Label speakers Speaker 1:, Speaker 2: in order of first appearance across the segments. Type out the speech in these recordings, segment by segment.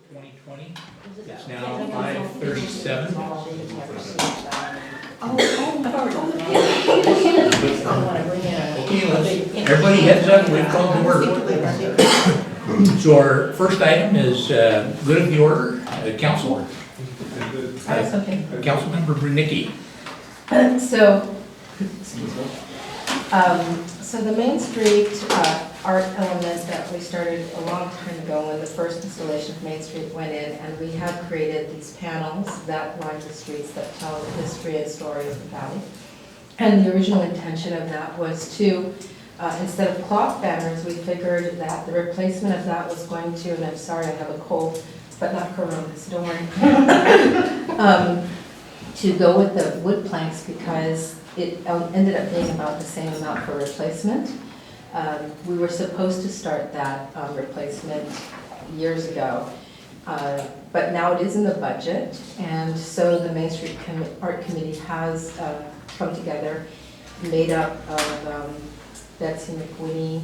Speaker 1: 2020. It's now 5:37. Okay, everybody heads up, we've called to order. So our first item is good of the order, council. Councilmember Brunicki.
Speaker 2: So the Main Street art element that we started a long time ago when the first installation of Main Street went in, and we have created these panels that line the streets that tell the history and story of the valley. And the original intention of that was to, instead of cloth banners, we figured that the replacement of that was going to, and I'm sorry I have a cold, but not corona, so don't worry, to go with the wood planks because it ended up being about the same amount for replacement. We were supposed to start that replacement years ago, but now it is in the budget, and so the Main Street Art Committee has come together, made up of Betsy McWhinney,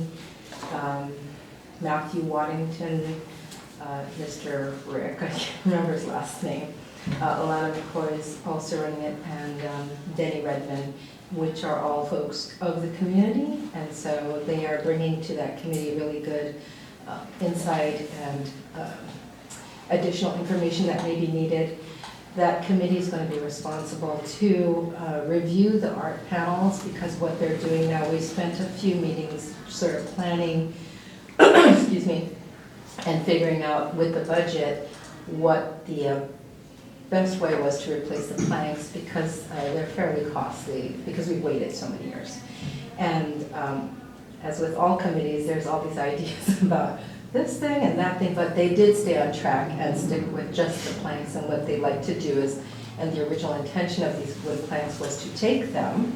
Speaker 2: Matthew Waddington, Mr. Rick, I can't remember his last name, Alana McCoy is also running it, and Denny Redmond, which are all folks of the community, and so they are bringing to that committee really good insight and additional information that may be needed. That committee is going to be responsible to review the art panels, because what they're doing now, we spent a few meetings sort of planning, excuse me, and figuring out with the budget what the best way was to replace the planks, because they're fairly costly because we've waited so many years. And as with all committees, there's all these ideas about this thing and that thing, but they did stay on track and stick with just the planks. And what they like to do is, and the original intention of these wood planks was to take them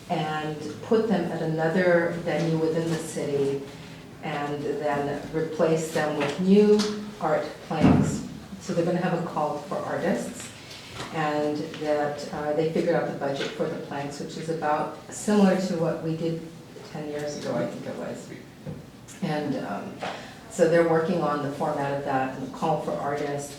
Speaker 2: and put them at another venue within the city and then replace them with new art planks. So they're going to have a call for artists, and that they figured out the budget for the planks, which is about similar to what we did 10 years ago, I think it was. And so they're working on the format of that and the call for artists,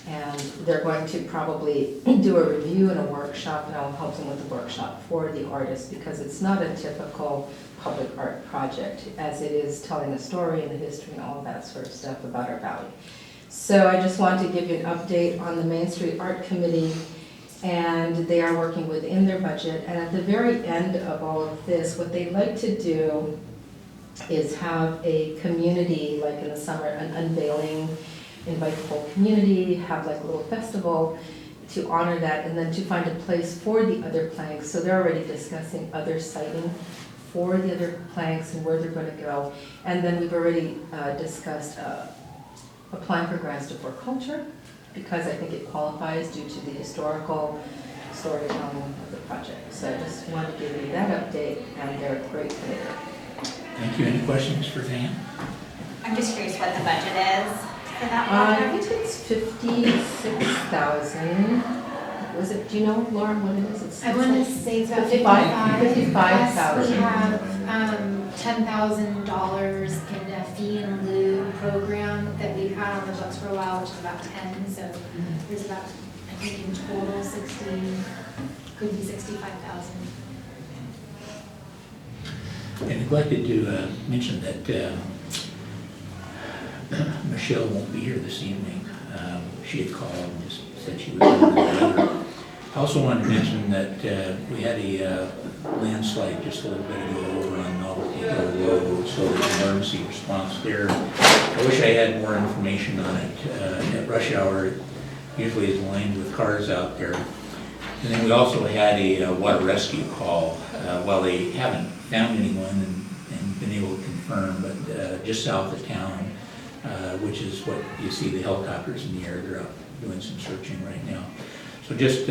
Speaker 2: and they're going to probably do a review and a workshop, and I'll help them with the workshop for the artists, because it's not a typical public art project, as it is telling the story and the history and all of that sort of stuff about our valley. So I just wanted to give you an update on the Main Street Art Committee, and they are working within their budget. And at the very end of all of this, what they'd like to do is have a community, like in the summer, an unveiling, invite the whole community, have like a little festival to honor that, and then to find a place for the other planks. So they're already discussing other siting for the other planks and where they're going to go. And then we've already discussed applying for grants to culture, because I think it qualifies due to the historical storytelling of the project. So I just wanted to give you that update, and they're a great committee.
Speaker 1: Thank you. Any questions for Dan?
Speaker 3: I'm just curious what the budget is for that
Speaker 2: I
Speaker 3: project.
Speaker 2: think it's 56,000. Was it? Do you know, Laura, what it is?
Speaker 4: I want to say it's about
Speaker 2: 55,000.
Speaker 4: Plus we have $10,000 in a fee in lieu program that we've had on the books for a while, which is about 10. So there's about, I think in total 60, could be 65,000.
Speaker 1: I neglected to mention that Michelle won't be here this evening. She had called and just said she was under the weather. I also wanted to mention that we had a landslide just a little bit ago over on Novelty Hill Road, so there's an emergency response there. I wish I had more information on it. At rush hour, it usually is lined with cars out there. And then we also had a water rescue call. While they haven't found anyone and been able to confirm, but just south of town, which is what you see the helicopters in the air, they're out doing some searching right now. So just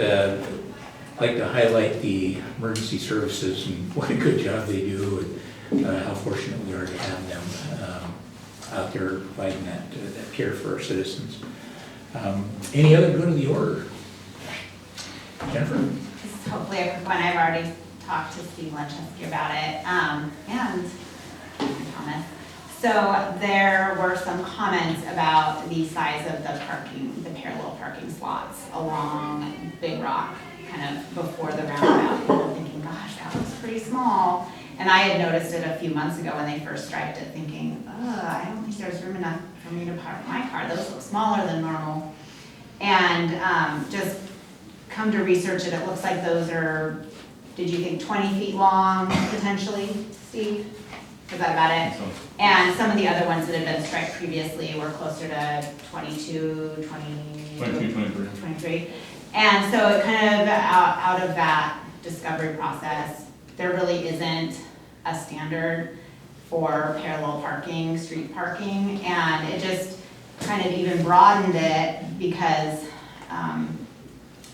Speaker 1: like to highlight the emergency services and what a good job they do, and how fortunate we are to have them out there providing that care for our citizens. Any other good of the order? Jennifer?
Speaker 3: This is hopefully a quick one. I've already talked to Steve Lenchesky about it, and Thomas. So there were some comments about the size of the parking, the parallel parking slots along Big Rock, kind of before the roundabout. And I'm thinking, gosh, that looks pretty small. And I had noticed it a few months ago when they first striped it, thinking, I don't think there's room enough for me to park my car. Those look smaller than normal. And just come to research it, it looks like those are, did you think 20 feet long potentially, Steve? Was that about it? And some of the other ones that had been striped previously were closer to 22, 23. And so it kind of out of that discovery process, there really isn't a standard for parallel parking, street parking, and it just kind of even broadened it because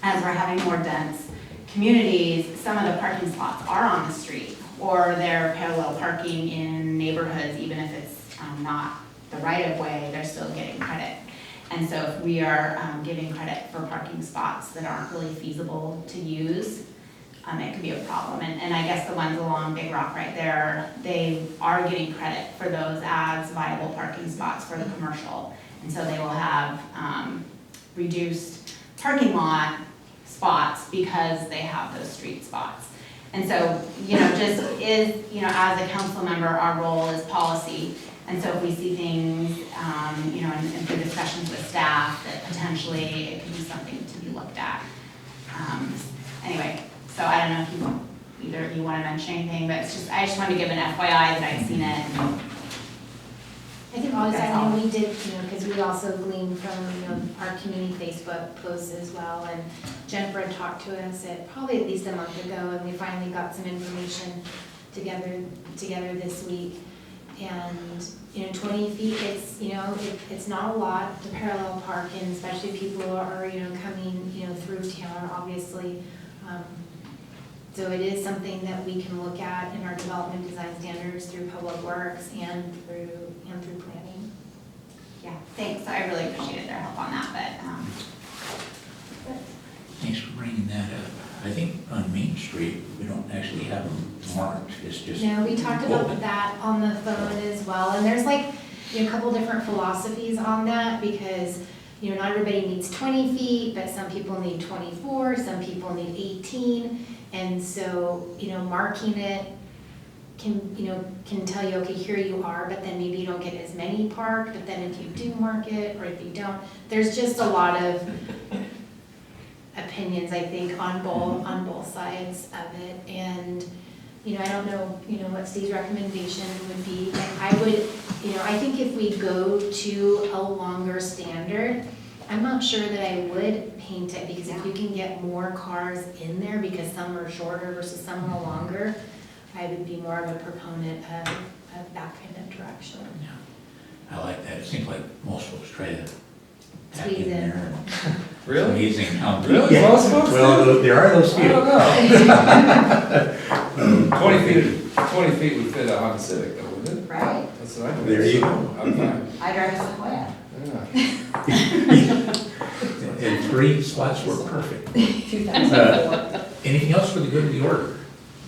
Speaker 3: as we're having more dense communities, some of the parking spots are on the street, or they're parallel parking in neighborhoods, even if it's not the right of way, they're still getting credit. And so if we are giving credit for parking spots that aren't really feasible to use, it could be a problem. And I guess the ones along Big Rock right there, they are getting credit for those as viable parking spots for the commercial. And so they will have reduced parking lot spots because they have those street spots. And so, just is, as a council member, our role is policy. And so if we see things, and through discussions with staff, that potentially it could be something to be looked at. Anyway, so I don't know if either of you want to mention anything, but I just wanted to give an FYI that I'd seen it.
Speaker 4: I think all I know we did, because we also gleaned from, our community Facebook posts as well, and Jennifer had talked to us probably at least a month ago, and we finally got some information together this week. And, 20 feet, it's not a lot to parallel park, and especially if people are, coming, through town, obviously. So it is something that we can look at in our development design standards through Public Works and through planning.
Speaker 3: Yeah, thanks. I really appreciated their help on that, but.
Speaker 1: Thanks for bringing that up. I think on Main Street, we don't actually have them marked, it's just.
Speaker 4: No, we talked about
Speaker 1: open.
Speaker 4: that on the phone as well, and there's a couple different philosophies on that, because not everybody needs 20 feet, but some people need 24, some people need 18, and so, marking it can tell you, okay, here you are, but then maybe you don't get as many parked, but then if you do mark it, or if you don't, there's just a lot of opinions, I think, on both sides of it, and, I don't know, what Steve's recommendation would be, but I would, I think if we go to a longer standard, I'm not sure that I would paint it, because if you can get more cars in there, because some are shorter versus some are longer, I would be more of a proponent of that kind of direction.
Speaker 1: Yeah, I like that. It seems like most folks try to tap
Speaker 4: Squeeze
Speaker 1: in
Speaker 4: in.
Speaker 1: there.
Speaker 5: Really?
Speaker 1: Amazing how.
Speaker 5: Really?
Speaker 1: Yeah.
Speaker 5: Most folks
Speaker 1: Well, there are those
Speaker 5: I
Speaker 1: few.
Speaker 5: don't know. 20 feet would fit a Honda Civic, though, wouldn't it?
Speaker 3: Right.
Speaker 5: That's what I do.
Speaker 1: There you go.
Speaker 5: I'm fine.
Speaker 3: I drive a Sequoia.
Speaker 5: Yeah.
Speaker 1: And 3 slots were perfect.
Speaker 2: 2004.
Speaker 1: Anything else for the good of the order?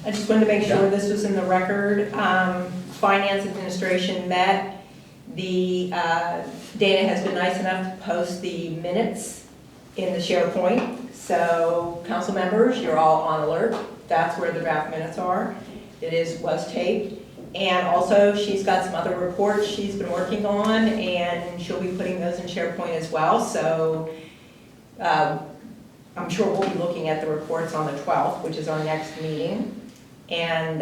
Speaker 6: I just wanted to make sure this was in the record. Finance Administration met. Dana has been nice enough to post the minutes in the SharePoint. So council members, you're all on alert. That's where the draft minutes are. Was taped. And also, she's got some other reports she's been working on, and she'll be putting those in SharePoint as well. So I'm sure we'll be looking at the reports on the 12th, which is our next meeting. And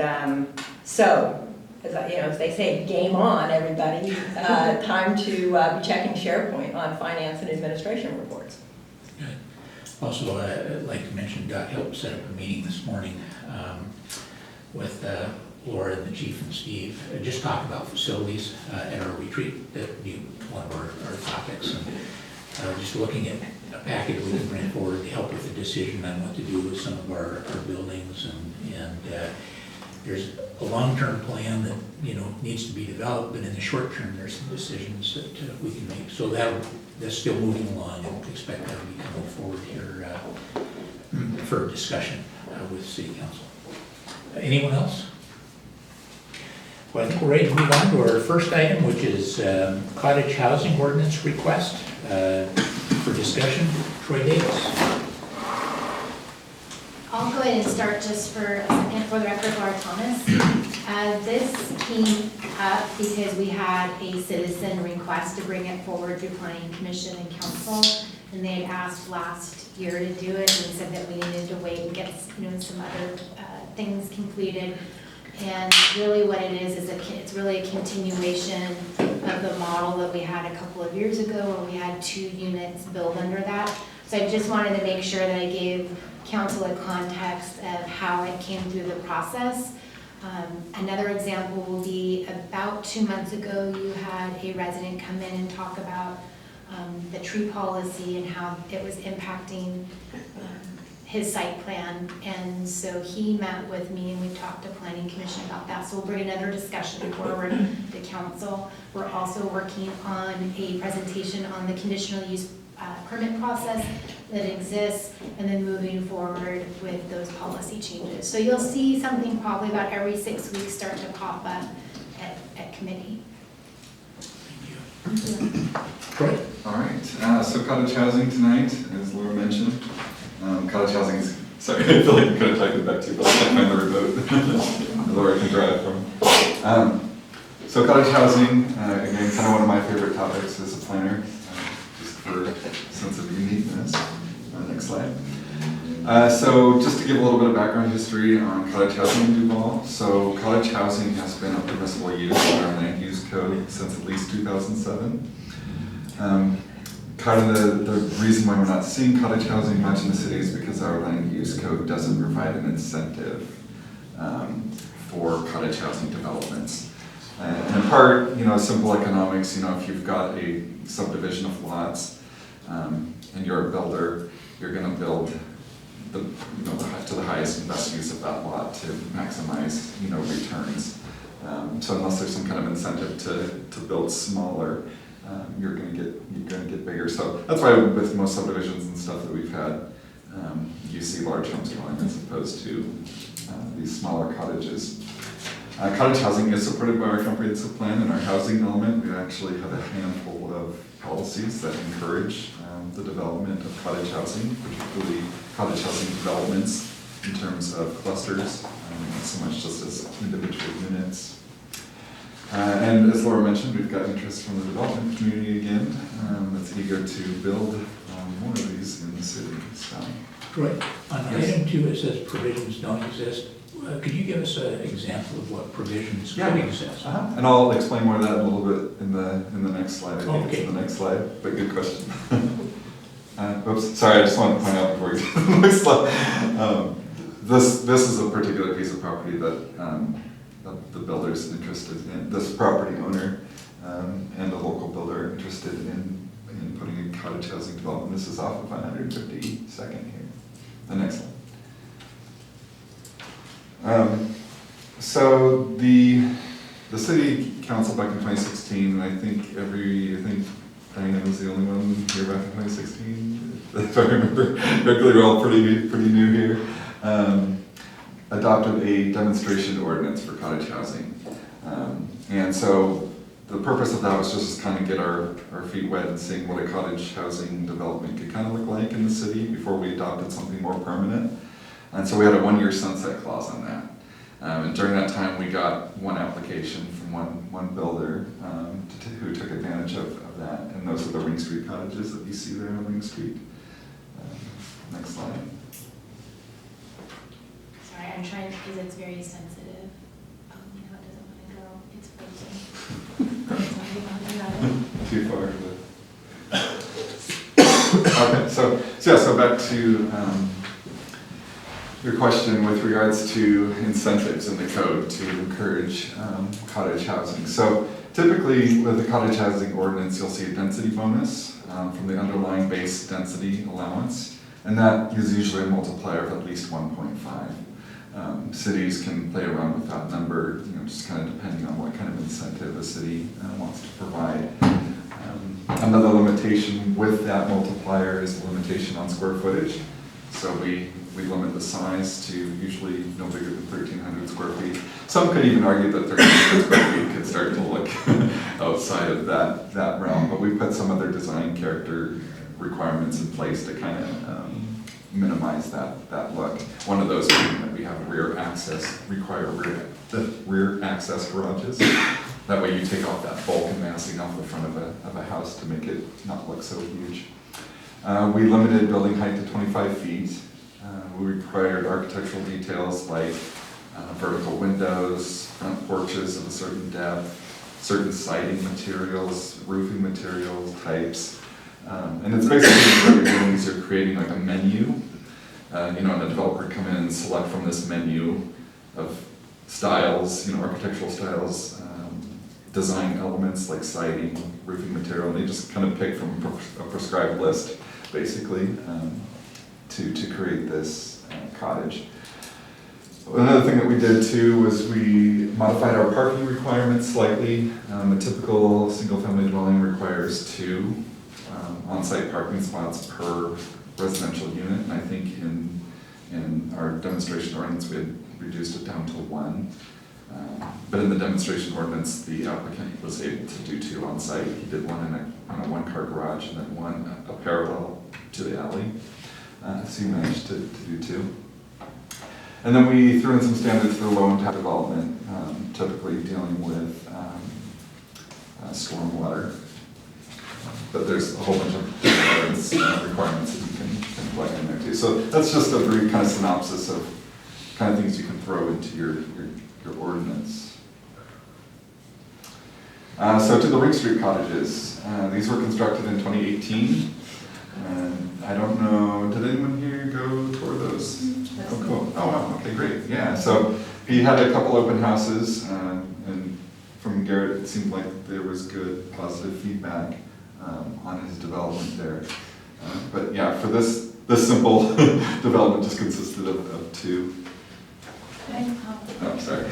Speaker 6: so, as they say, game on, everybody. Time to be checking SharePoint on finance and administration reports.
Speaker 1: Good. Also, I'd like to mention, Doc helped set up a meeting this morning with Laura and the chief and Steve. Just talk about facilities at our retreat. That would be one of our topics. And just looking at a package we can bring forward to help with the decision on what to do with some of our buildings. And there's a long-term plan that needs to be developed, but in the short term, there's some decisions that we can make. So that's still moving along, and expect that to be coming forward here for discussion with City Council. Anyone else? Well, I think we're ready to move on to our first item, which is cottage housing ordinance request for discussion. Troy Davis.
Speaker 4: I'll go ahead and start just for a second for the record, Laura Thomas. This came up because we had a citizen request to bring it forward through Planning Commission and Council, and they had asked last year to do it, and said that we needed to wait and get, some other things completed. And really what it is it's really a continuation of the model that we had a couple of years ago, where we had 2 units built under that. So I just wanted to make sure that I gave council a context of how it came through the process. Another example will be about 2 months ago, you had a resident come in and talk about the tree policy and how it was impacting his site plan. And so he met with me and we talked to Planning Commission about that. So we'll bring another discussion forward to council. We're also working on a presentation on the conditional use permit process that exists, and then moving forward with those policy changes. So you'll see something probably about every 6 weeks start to pop up at committee.
Speaker 1: Troy?
Speaker 7: All right, so cottage housing tonight, as Laura mentioned. Cottage housing is, sorry, I feel like I'm going to type it back to you, but I can't find the remote. Laura can drive from. So cottage housing, again, kind of one of my favorite topics as a planner, just for a sense of uniqueness. Next slide. So just to give a little bit of background history on cottage housing in Duval. So cottage housing has been a permissible use in our land use code since at least 2007. Kind of the reason why we're not seeing cottage housing much in the city is because our land use code doesn't provide an incentive for cottage housing developments. And in part, simple economics, if you've got a subdivision of lots and you're a builder, you're going to build to the highest and best use of that lot to maximize, returns. So unless there's some kind of incentive to build smaller, you're going to get bigger. So that's why with most subdivisions and stuff that we've had, you see large homes going as opposed to these smaller cottages. Cottage housing is supported by our comprehensive plan and our housing element. We actually have a handful of policies that encourage the development of cottage housing, particularly cottage housing developments in terms of clusters, not so much just as individual units. And as Laura mentioned, we've got interest from the development community again that's eager to build more of these in the city. So,
Speaker 1: Troy, on item 2, it says provisions don't exist. Could you give us an example of what provisions could exist?
Speaker 7: And I'll explain more of that a little bit in the next slide. I think it's in the next slide, but good question. Oops, sorry, I just want to point out before we get to the next slide. This is a particular piece of property that the builder's interested in. This property owner and a local builder are interested in putting in cottage housing development. This is off of 152nd here. The next slide. So the city council back in 2016, I think Diana was the only one here back in 2016, if I remember correctly. We're all pretty new here. Adopted a demonstration ordinance for cottage housing, and so the purpose of that was just to kind of get our feet wet and seeing what a cottage housing development could kind of look like in the city before we adopted something more permanent. And so we had a 1-year sunset clause on that. And during that time, we got one application from one builder who took advantage of that. And those are the Ring Street cottages that you see there on Ring Street. Next slide.
Speaker 4: Sorry, I'm trying, because it's very sensitive. It doesn't want to go, it's frozen.
Speaker 7: Too far. Okay, so back to your question with regards to incentives in the code to encourage cottage housing. So typically with the cottage housing ordinance, you'll see a density bonus from the underlying base density allowance, and that is usually a multiplier of at least 1.5. Cities can play around with that number, just kind of depending on what kind of incentive a city wants to provide. Another limitation with that multiplier is the limitation on square footage. So we we limit the size to usually no bigger than 1,300 square feet. Some could even argue that 1,300 square feet could start to look outside of that realm, but we put some other design character requirements in place to kind of minimize that look. One of those being that we have rear access garages. That way you take off that bulk and massing off the front of a house to make it not look so huge. We limited building height to 25 feet. We required architectural details like vertical windows, front porches of a certain depth, certain siding materials, roofing materials, types. And it's basically what you're doing is you're creating like a menu. And a developer would come in and select from this menu of styles, architectural styles, design elements like siding, roofing material, and they just kind of pick from a prescribed list, basically, to create this cottage. Another thing that we did too was we modified our parking requirements slightly. A typical single-family dwelling requires 2 on-site parking spots per residential unit, and I think in our demonstration ordinance we had reduced it down to 1. But in the demonstration ordinance, the applicant was able to do 2 on site. He did one in a 1-car garage and then one a parallel to the alley. So he managed to do 2. And then we threw in some standards for low impact development, typically dealing with stormwater. But there's a whole bunch of requirements that you can plug in there too. So that's just a brief kind of synopsis of kind of things you can throw into your ordinance. So to the Ring Street cottages. These were constructed in 2018. And I don't know, did anyone here go tour those? Oh, cool. Oh, wow. Okay, great. Yeah. So he had a couple open houses, and from Garrett, it seemed like there was good, positive feedback on his development there. But yeah, for this simple development just consisted of 2. Oh, sorry.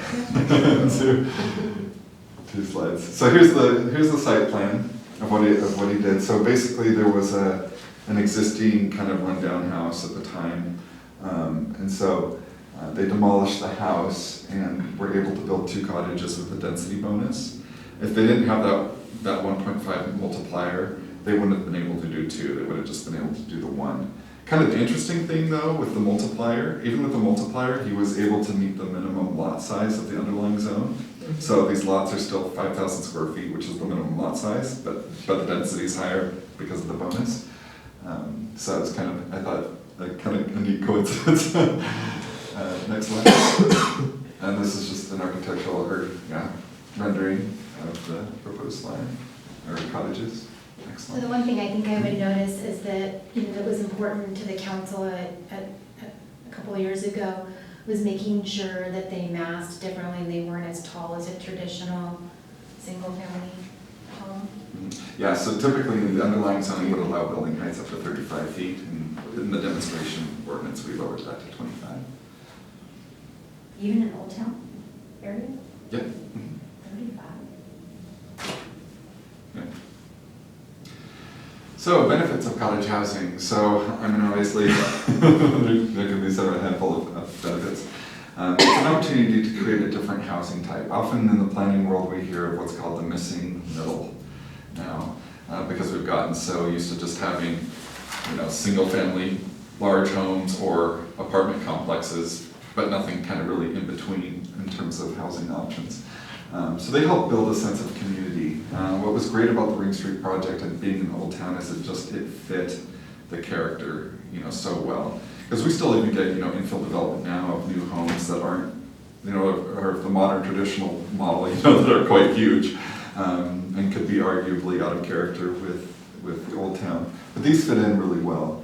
Speaker 7: 2 slides. So here's the site plan of what he did. So basically, there was an existing kind of rundown house at the time, and so they demolished the house and were able to build 2 cottages with a density bonus. If they didn't have that 1.5 multiplier, they wouldn't have been able to do 2. They would have just been able to do the 1. Kind of the interesting thing though with the multiplier, even with the multiplier, he was able to meet the minimum lot size of the underlying zone. So these lots are still 5,000 square feet, which is the minimum lot size, but the density is higher because of the bonus. So it's kind of, I thought, a kind of a neat coincidence. Next slide. And this is just an architectural rendering of the proposed line, or cottages. Next
Speaker 4: So
Speaker 7: slide.
Speaker 4: the one thing I think I would notice is that, that was important to the council at a couple of years ago, was making sure that they massed differently and they weren't as tall as a traditional single-family home.
Speaker 7: Yeah, so typically in the underlying zoning would allow building heights up to 35 feet, and in the demonstration ordinance, we lowered that to 25.
Speaker 8: Even in Old Town area?
Speaker 7: Yep.
Speaker 8: 35.
Speaker 7: Yeah. So benefits of cottage housing. So I mean, obviously there can be a handful of benefits. It's an opportunity to create a different housing type. Often in the planning world, we hear of what's called the missing middle now, because we've gotten so used to just having, single-family large homes or apartment complexes, but nothing kind of really in between in terms of housing options. So they help build a sense of community. What was great about the Ring Street project and being in Old Town is it fit the character, so well. Because we still even get, infill development now of new homes that aren't, are the modern traditional model, that are quite huge, and could be arguably out of character with the Old Town. But these fit in really well.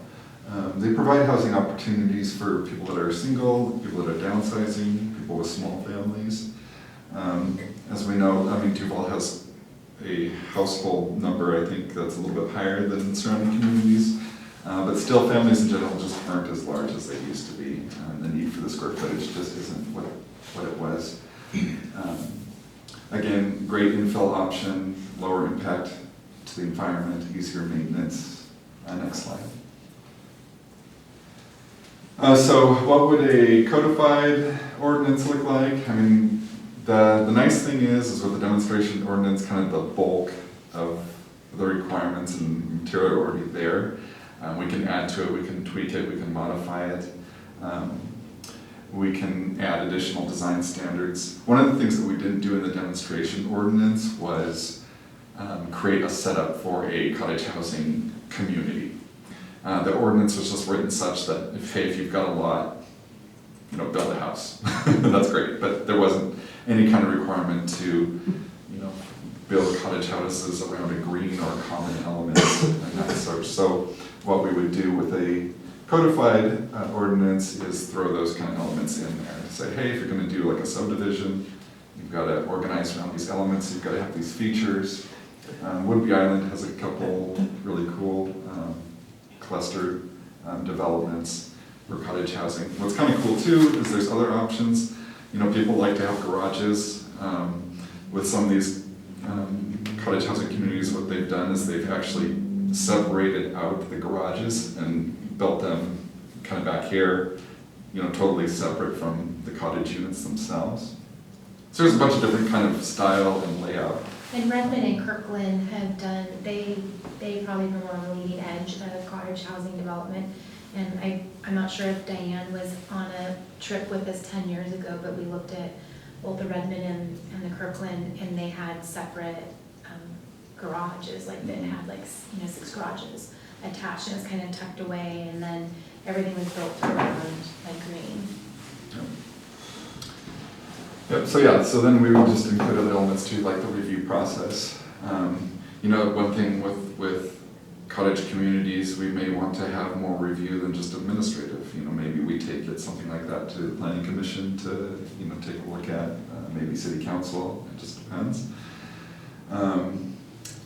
Speaker 7: They provide housing opportunities for people that are single, people that are downsizing, people with small families. As we know, Duval has a household number, I think, that's a little bit higher than surrounding communities. But still, families in general just aren't as large as they used to be. The need for the square footage just isn't what it was. Again, great infill option, lower impact to the environment, easier maintenance. Next slide. So what would a codified ordinance look like? I mean, the nice thing is with the demonstration ordinance, kind of the bulk of the requirements and material are already there. We can add to it, we can tweak it, we can modify it. We can add additional design standards. One of the things that we didn't do in the demonstration ordinance was create a setup for a cottage housing community. The ordinance was just written such that if you've got a lot, build a house. That's great, but there wasn't any kind of requirement to, build cottage houses around a green or common elements and that sort. So what we would do with a codified ordinance is throw those kind of elements in there. Say, hey, if you're gonna do like a subdivision, you've gotta organize around these elements, you've gotta have these features. Woodby Island has a couple really cool cluster developments for cottage housing. What's kind of cool too is there's other options. People like to have garages. With some of these cottage housing communities, what they've done is they've actually separated out the garages and built them kind of back here, totally separate from the cottage units themselves. So there's a bunch of different kind of style and layout.
Speaker 4: And Redmond and Kirkland have done, they probably been on the leading edge of cottage housing development. And I'm not sure if Diane was on a trip with us 10 years ago, but we looked at both the Redmond and the Kirkland, and they had separate garages, like that had 6 garages attached, and it was kind of tucked away, and then everything was built around green.
Speaker 7: Yep, so then we would just include other elements too, like the review process. One thing with cottage communities, we may want to have more review than just administrative. Maybe we take it something like that to the planning commission to, take a look at, maybe city council, it just depends.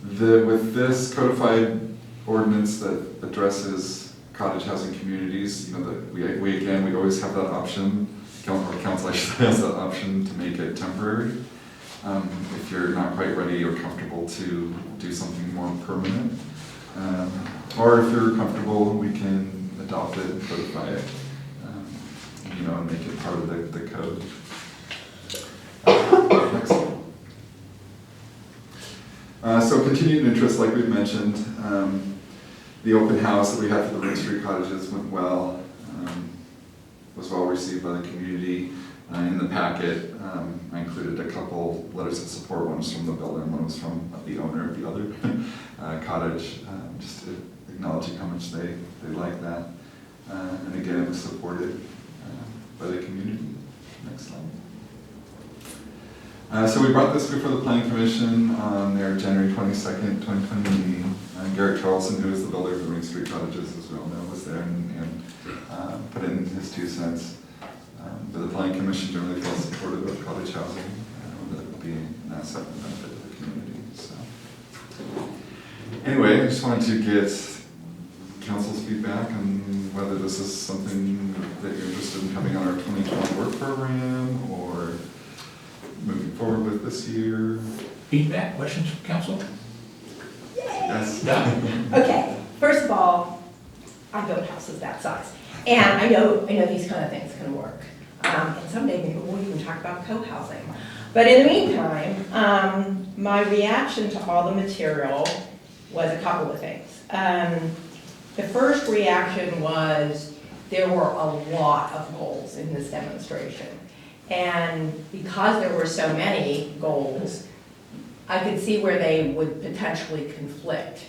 Speaker 7: With this codified ordinance that addresses cottage housing communities, we always have that option, or council actually has that option to make it temporary. If you're not quite ready or comfortable to do something more permanent. Or if you're comfortable, we can adopt it and codify it, and make it part of the code. Next. So continued interest, like we've mentioned, the open house that we had for the Ring Street cottages went well, was well received by the community. In the packet, I included a couple letters of support. One was from the builder and one was from the owner of the other cottage, just acknowledging how much they like that. And again, it was supported by the community. Next slide. So we brought this before the Planning Commission on their January 22nd, 2020 meeting. Garrett Charlson, who is the builder of the Ring Street cottages, as we all know, was there and put in his 2 cents. But the Planning Commission generally feels supportive of cottage housing, that it will be an asset and benefit to the community. So, anyway, I just wanted to get council's feedback on whether this is something that you're interested in having on our 2020 work program or moving forward with this year.
Speaker 1: Feedback, questions from council?
Speaker 7: Yes.
Speaker 1: Done.
Speaker 6: Okay, first of all, I built houses that size. And I know these kind of things can work. And someday maybe we'll even talk about co-housing. But in the meantime, my reaction to all the material was a couple of things. The first reaction was there were a lot of goals in this demonstration. And because there were so many goals, I could see where they would potentially conflict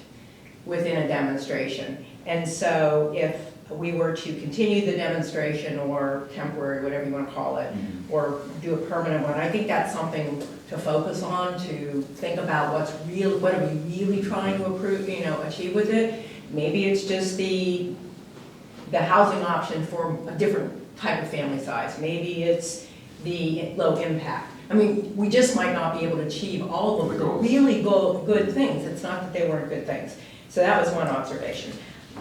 Speaker 6: within a demonstration. And so if we were to continue the demonstration or temporary, whatever you want to call it, or do a permanent one, I think that's something to focus on, to think about what are we really trying to achieve with it. Maybe it's just the housing option for a different type of family size. Maybe it's the low impact. I mean, we just might not be able to achieve all of the really good things. It's not that they weren't good things. So that was one observation.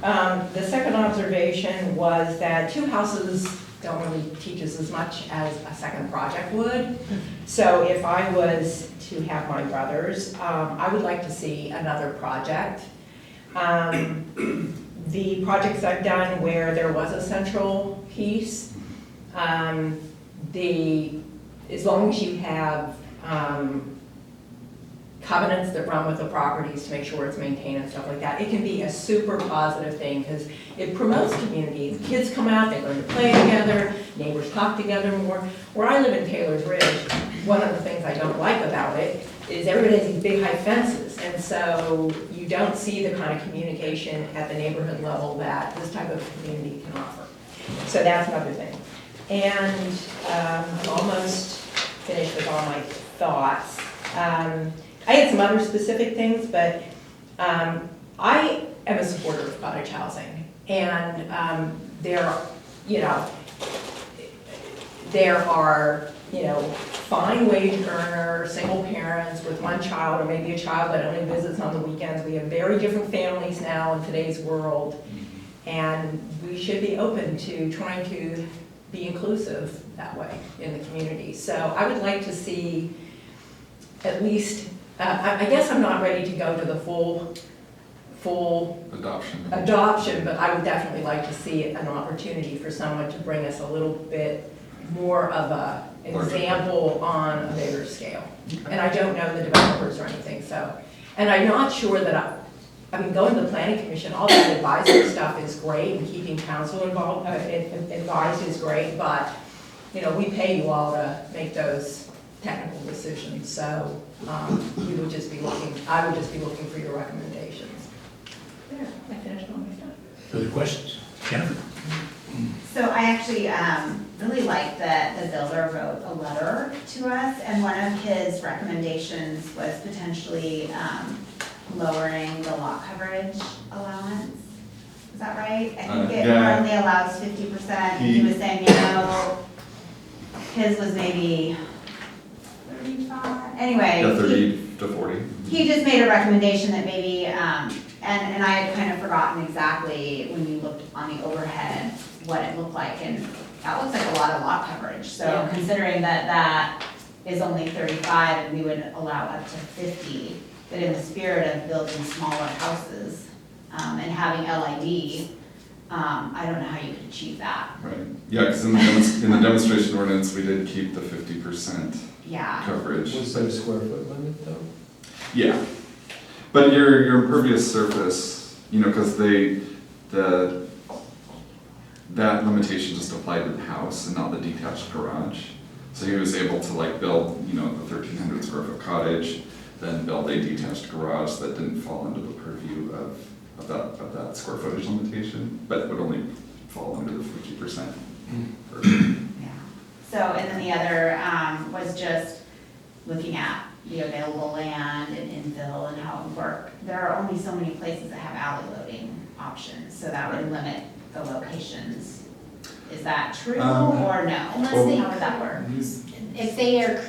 Speaker 6: The second observation was that 2 houses don't really teach us as much as a second project would. So if I was to have my brothers, I would like to see another project. the projects I've done where there was a central piece, as long as you have covenants that run with the properties to make sure it's maintained and stuff like that, it can be a super positive thing because it promotes community. The kids come out, they learn to play together, neighbors talk together more. Where I live in Taylor's Ridge, one of the things I don't like about it is everybody has these big high fences, and so you don't see the kind of communication at the neighborhood level that this type of community can offer. So that's another thing. And I'm almost finished with all my thoughts. I had some other specific things, but I am a supporter of cottage housing, and there are fine wage earner, single parents with one child, or maybe a child that only visits on the weekends. We have very different families now in today's world, and we should be open to trying to be inclusive that way in the community. So I would like to see at least, I guess I'm not ready to go to the full adoption, but I would definitely like to see an opportunity for someone to bring us a little bit more of a example on a bigger scale. And I don't know the developers or anything, so. And I'm not sure that going to the planning commission, all that advisory stuff is great, and keeping council involved, advised is great, but, we pay you all to make those technical decisions, so I would just be looking for your recommendations. There, I finished all my stuff.
Speaker 1: Further questions? Jennifer?
Speaker 3: So I actually really liked that the builder wrote a letter to us, and one of his recommendations was potentially lowering the lot coverage allowance. Is that right? I think it
Speaker 7: yeah.
Speaker 3: currently allows 50%, and he was saying, his was maybe 35, anyway.
Speaker 7: Yeah, 30 to 40.
Speaker 3: He just made a recommendation that maybe, and I had kind of forgotten exactly when you looked on the overhead what it looked like, and that looks like a lot of lot coverage. So
Speaker 6: Yeah.
Speaker 3: considering that is only 35 and we would allow up to 50, that in the spirit of building smaller houses and having LID, I don't know how you could achieve that.
Speaker 7: Right. Yeah, because in the demonstration ordinance, we did keep the 50%
Speaker 3: Yeah.
Speaker 7: coverage.
Speaker 5: Was there a square foot limit though?
Speaker 7: Yeah, but your impervious surface, because that limitation just applied to the house and not the detached garage. So he was able to build, the 1,300 square foot cottage, then build a detached garage that didn't fall under the purview of that square footage limitation, but would only fall under the 50%.
Speaker 3: Yeah. So, and then the other was just looking at the available land and infill and how it would work. There are only so many places that have alley loading options, so that would limit the locations. Is that true or no?
Speaker 4: Unless
Speaker 3: How
Speaker 4: they-
Speaker 3: would that work?
Speaker 4: If they are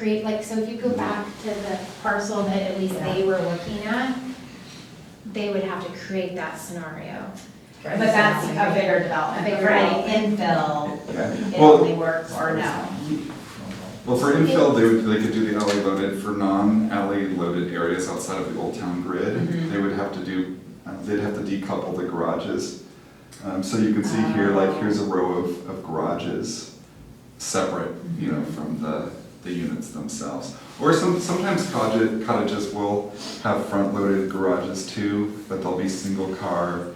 Speaker 4: so if you go back to the parcel that at least they were looking at, they would have to create that scenario.
Speaker 3: But that's a bigger development,
Speaker 4: A bigger
Speaker 3: for any
Speaker 4: development.
Speaker 3: infill,
Speaker 7: Okay.
Speaker 3: it
Speaker 7: Well,
Speaker 3: only works or no?
Speaker 7: Well, for infill, they could do the alley loaded. For non-alley loaded areas outside of the Old Town grid, they would have to they'd have to decouple the garages. So you can see here, here's a row of garages separate, from the units themselves. Or sometimes cottages will have front-loaded garages too, but they'll be single car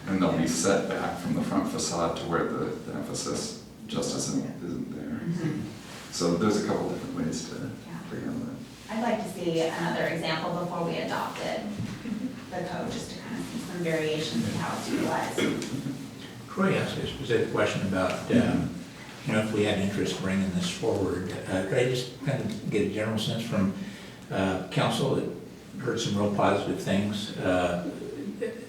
Speaker 7: and they'll be set back from the front facade to where the emphasis just isn't there. So there's a couple different ways to handle that.
Speaker 3: I'd like to see another example before we adopted the code, just to kind of see some variations of how it's utilized.
Speaker 1: Troy asked a specific question about, if we had interest bringing this forward. Could I just kind of get a general sense from council that heard some real positive things?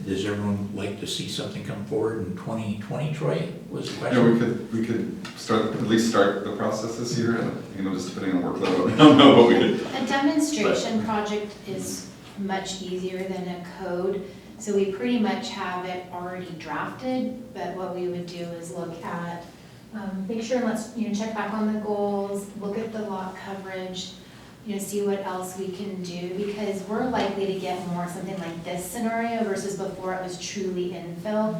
Speaker 1: Does everyone like to see something come forward in 2020, Troy, was the question?
Speaker 7: We could at least start the process this year, and, just depending on workload, I don't know, but we could.
Speaker 4: A demonstration project is much easier than a code, so we pretty much have it already drafted, but what we would do is look at, make sure and let's, check back on the goals, look at the lot coverage, see what else we can do, because we're likely to get more something like this scenario versus before it was truly infill.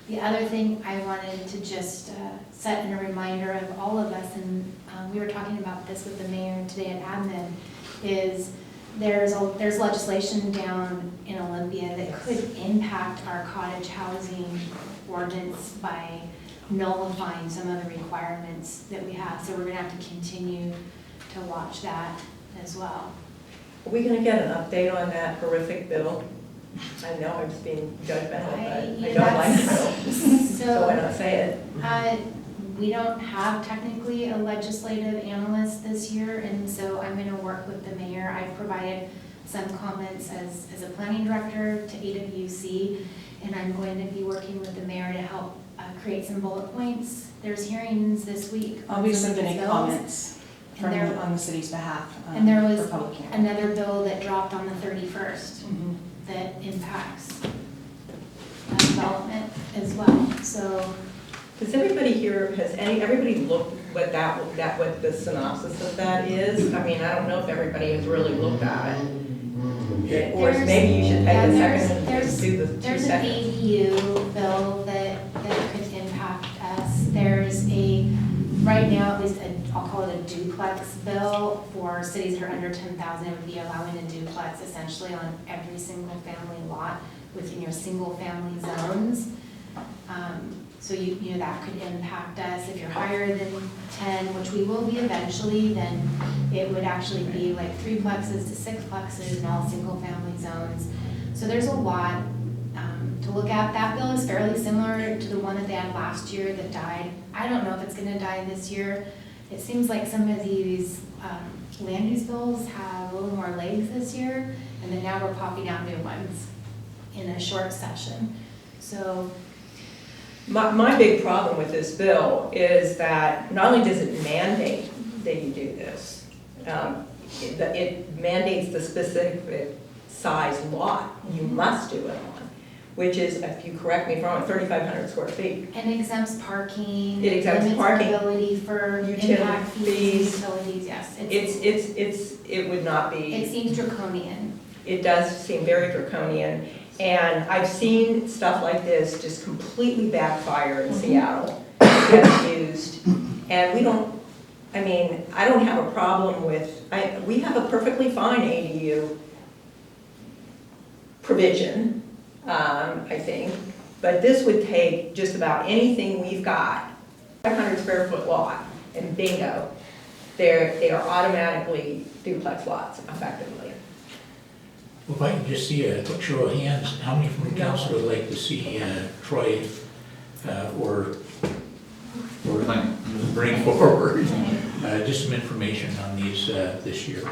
Speaker 4: The other thing I wanted to just set in a reminder of all of us, and we were talking about this with the mayor today at admin, is there's legislation down in Olympia that could impact our cottage housing ordinance by nullifying some of the requirements that we have. So we're gonna have to continue to watch that as well.
Speaker 6: Are we gonna get an update on that horrific bill? I know I'm just being judgmental, but I don't like the bill, so why not say it?
Speaker 4: We don't have technically a legislative analyst this year, and so I'm gonna work with the mayor. I've provided some comments as a planning director to AWC, and I'm going to be working with the mayor to help create some bullet points. There's hearings this week.
Speaker 8: I'll be
Speaker 4: on some of these
Speaker 8: submitting
Speaker 4: bills.
Speaker 8: comments
Speaker 4: And there-
Speaker 8: on the city's behalf
Speaker 4: And there was
Speaker 8: for public hearing.
Speaker 4: another bill that dropped on the 31st
Speaker 8: Mhm.
Speaker 4: that impacts development as well, so.
Speaker 6: Does everybody here, everybody looked what what the synopsis of that is? I mean, I don't know if everybody has really looked at it. Or
Speaker 4: There's-
Speaker 6: maybe you should take
Speaker 4: yeah,
Speaker 6: a
Speaker 4: there's-
Speaker 6: second and
Speaker 4: there's-
Speaker 6: do the 2
Speaker 4: There's an
Speaker 6: seconds.
Speaker 4: ADU bill that could impact us. There's right now, at least, I'll call it a duplex bill for cities that are under 10,000. It would be allowing a duplex essentially on every single family lot within your single family zones. So you know, that could impact us. If you're higher than 10, which we will be eventually, then it would actually be like 3plexes to 6plexes in all single family zones. So there's a lot to look at. That bill is fairly similar to the one that they had last year that died. I don't know if it's gonna die this year. It seems like some of these land use bills have a little more legs this year, and then now we're popping out new ones in a short session. So
Speaker 6: My big problem with this bill is that not only does it mandate that you do this, it mandates the specific size lot you must do it on, which is, if you correct me if I'm wrong, 3,500 square feet.
Speaker 4: and exempts parking.
Speaker 6: It exempts
Speaker 4: limits
Speaker 6: parking,
Speaker 4: ability for
Speaker 6: utility
Speaker 4: impact fees,
Speaker 6: fees.
Speaker 4: utilities, yes.
Speaker 6: It would not
Speaker 4: It
Speaker 6: be,
Speaker 4: seems draconian.
Speaker 6: it does seem very draconian. And I've seen stuff like this just completely backfire in Seattle, get used. And we don't, I mean, I don't have a problem with, we have a perfectly fine ADU provision, I think. But this would take just about anything we've got, 500 square foot lot, and bingo, they are automatically duplex lots effectively.
Speaker 1: Well, if I can just see a quick show of hands, how many from the council would like to see Troy or bring forward just some information on these this year?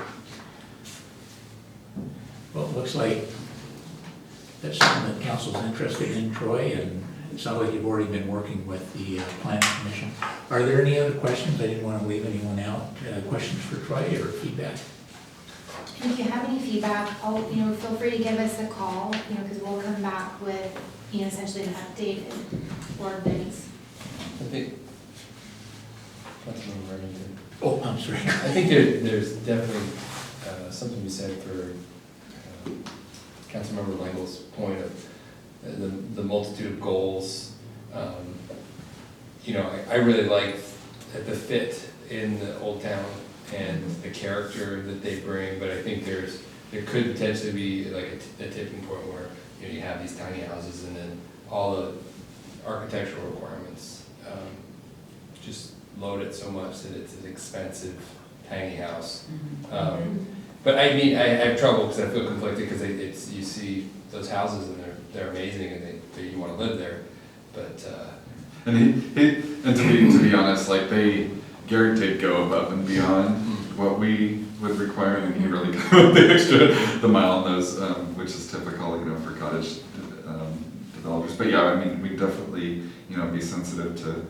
Speaker 1: Well, it looks like that's something that council's interested in, Troy, and it sounds like you've already been working with the planning commission. Are there any other questions? I didn't want to leave anyone out. Questions for Troy or feedback?
Speaker 4: And if you have any feedback, feel free to give us a call, because we'll come back with, essentially an updated ordinance.
Speaker 5: I think, Councilmember Remington.
Speaker 1: Oh, I'm sorry.
Speaker 5: I think there's definitely something to be said for Councilmember Lengel's point of the multitude of goals. I really like the fit in the Old Town and the character that they bring, but I think there could potentially be like a tipping point where you have these tiny houses and then all the architectural requirements just load it so much that it's an expensive tiny house. But I mean, I have trouble because I feel conflicted because you see those houses and they're amazing and you want to live there, but.
Speaker 7: And to be honest, like Garrett did go above and beyond what we would require, and he really got the mile on those, which is typical, for cottage developers. But yeah, I mean, we definitely, be sensitive to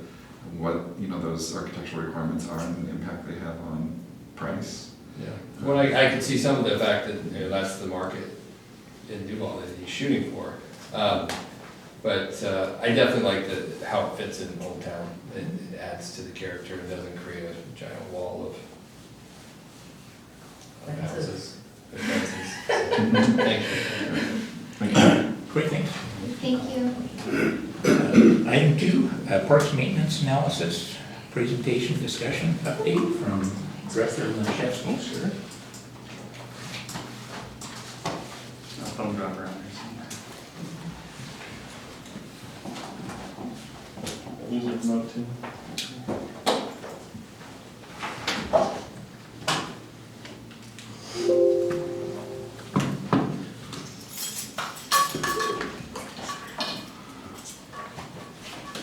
Speaker 7: what, those architectural requirements are and the impact they have on price.
Speaker 5: Yeah, well, I could see some of the fact that that's the market in Duval that he's shooting for. But I definitely like how it fits in Old Town. It adds to the character and doesn't create a giant wall of houses. Fences. Thank you.
Speaker 7: Thank you.
Speaker 1: Great, thanks.
Speaker 4: Thank you.
Speaker 1: Item 2, Parks Maintenance Analysis, Presentation Discussion Update from Director Lynchevsky, sir.
Speaker 9: Phone drop around there somewhere. Use it remote too.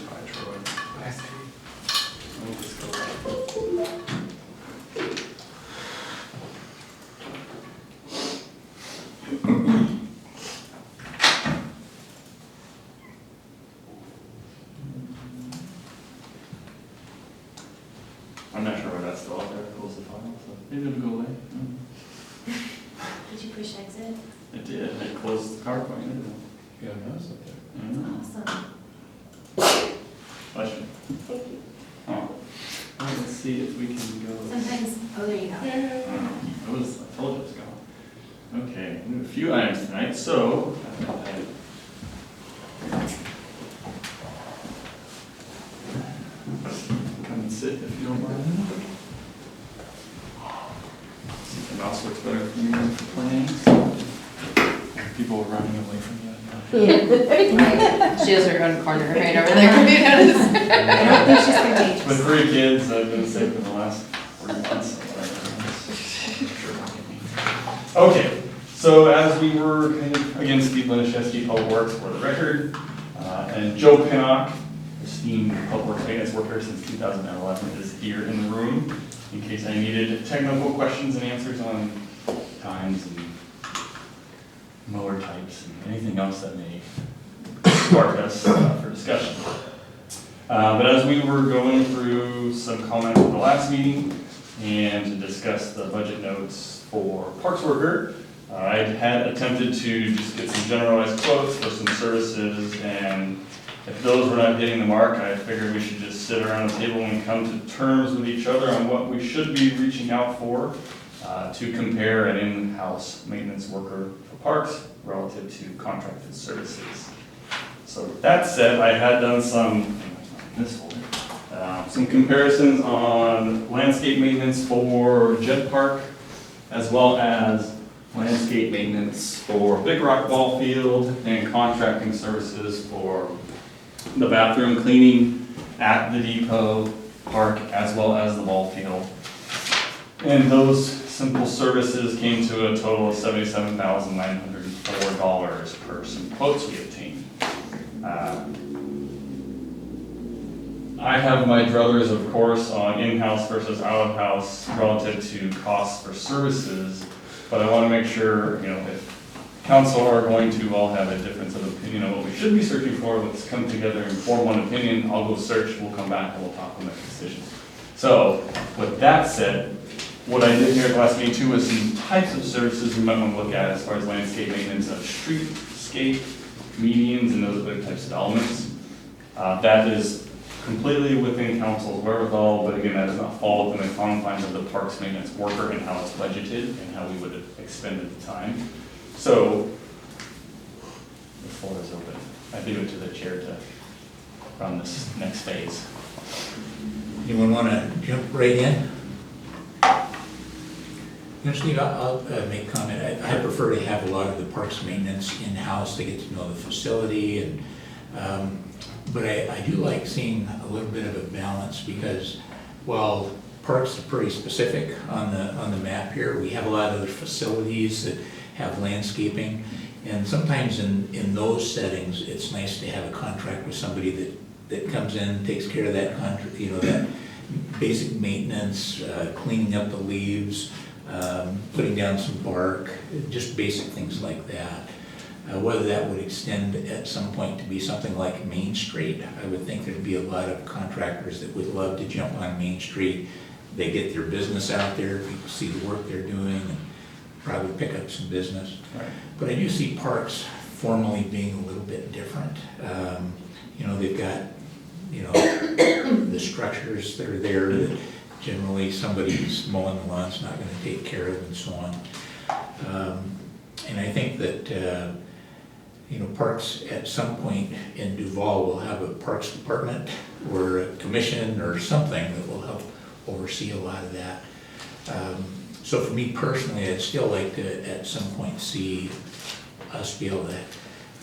Speaker 9: Bye, Troy. Let me just go back. I'm not sure why that's still out there, close the file, so maybe it'll go away.
Speaker 4: Did you push exit?
Speaker 9: It did, and it closed the PowerPoint, didn't it?
Speaker 5: You got a mouse up there.
Speaker 4: Awesome.
Speaker 9: Bless you.
Speaker 8: Thank you.
Speaker 9: Oh, well, let's see if we can go.
Speaker 4: Sometimes, oh, there you go.
Speaker 9: It was, I told you it was gone. Okay, we have a few items tonight, so. Come and sit if you don't mind. See if the mouse works better for you than for planning. People running away from you.
Speaker 2: She has her own corner right over there. Have you noticed?
Speaker 4: I don't think she's contagious.
Speaker 9: With 3 kids, I've been sick for the last 3 months. Okay, so as we were kind of, again, Steve Lynchevsky, Public Works for the record, and Joe Pinnock, esteemed public works maintenance worker since 2011, is here in the room in case I needed technical questions and answers on times and mower types and anything else that may spark us for discussion. But as we were going through some comments at the last meeting and to discuss the budget notes for Parks Worker, I had attempted to just get some generalized quotes for some services, and if those were not hitting the mark, I figured we should just sit around the table and come to terms with each other on what we should be reaching out for to compare an in-house maintenance worker for parks relative to contracted services. So with that said, I had done some comparisons on landscape maintenance for Jet Park, as well as landscape maintenance for Big Rock Ball Field, and contracting services for the bathroom cleaning at the depot park, as well as the ball field. And those simple services came to a total of $77,904 per some quotes we obtained. I have my druthers, of course, on in-house versus out-of-house relative to costs for services, but I want to make sure, if council are going to all have a difference of opinion on what we should be searching for, let's come together and form one opinion. I'll go search, we'll come back and we'll talk and make decisions. So, with that said, what I did here at the last meeting too was some types of services we might want to look at as far as landscape maintenance of streetscape, medians, and those other types of elements. That is completely within council's wherewithal, but again, that does not fall within the confines of the parks maintenance worker and how it's budgeted and how we would have expended the time. So, the floor is open. I leave it to the chair to run this next phase.
Speaker 1: Anyone want to jump right in? Steve, I'll make a comment. I prefer to have a lot of the parks maintenance in-house to get to know the facility, and but I do like seeing a little bit of a balance, because while parks are pretty specific on the map here, we have a lot of other facilities that have landscaping, and sometimes in those settings, it's nice to have a contract with somebody that comes in, takes care of that contract, that basic maintenance, cleaning up the leaves, putting down some bark, just basic things like that. Whether that would extend at some point to be something like Main Street, I would think there'd be a lot of contractors that would love to jump on Main Street. They get their business out there, people see the work they're doing, and probably pick up some business.
Speaker 9: Right.
Speaker 1: But I do see parks formally being a little bit different. They've got, the structures that are there that generally somebody who's mowing the lawn's not going to take care of, and so on. And I think that you know, Parks at some point in Duval will have a Parks Department or a commission or something that will help oversee a lot of that. So for me personally, I'd still like to, at some point, see us be able to,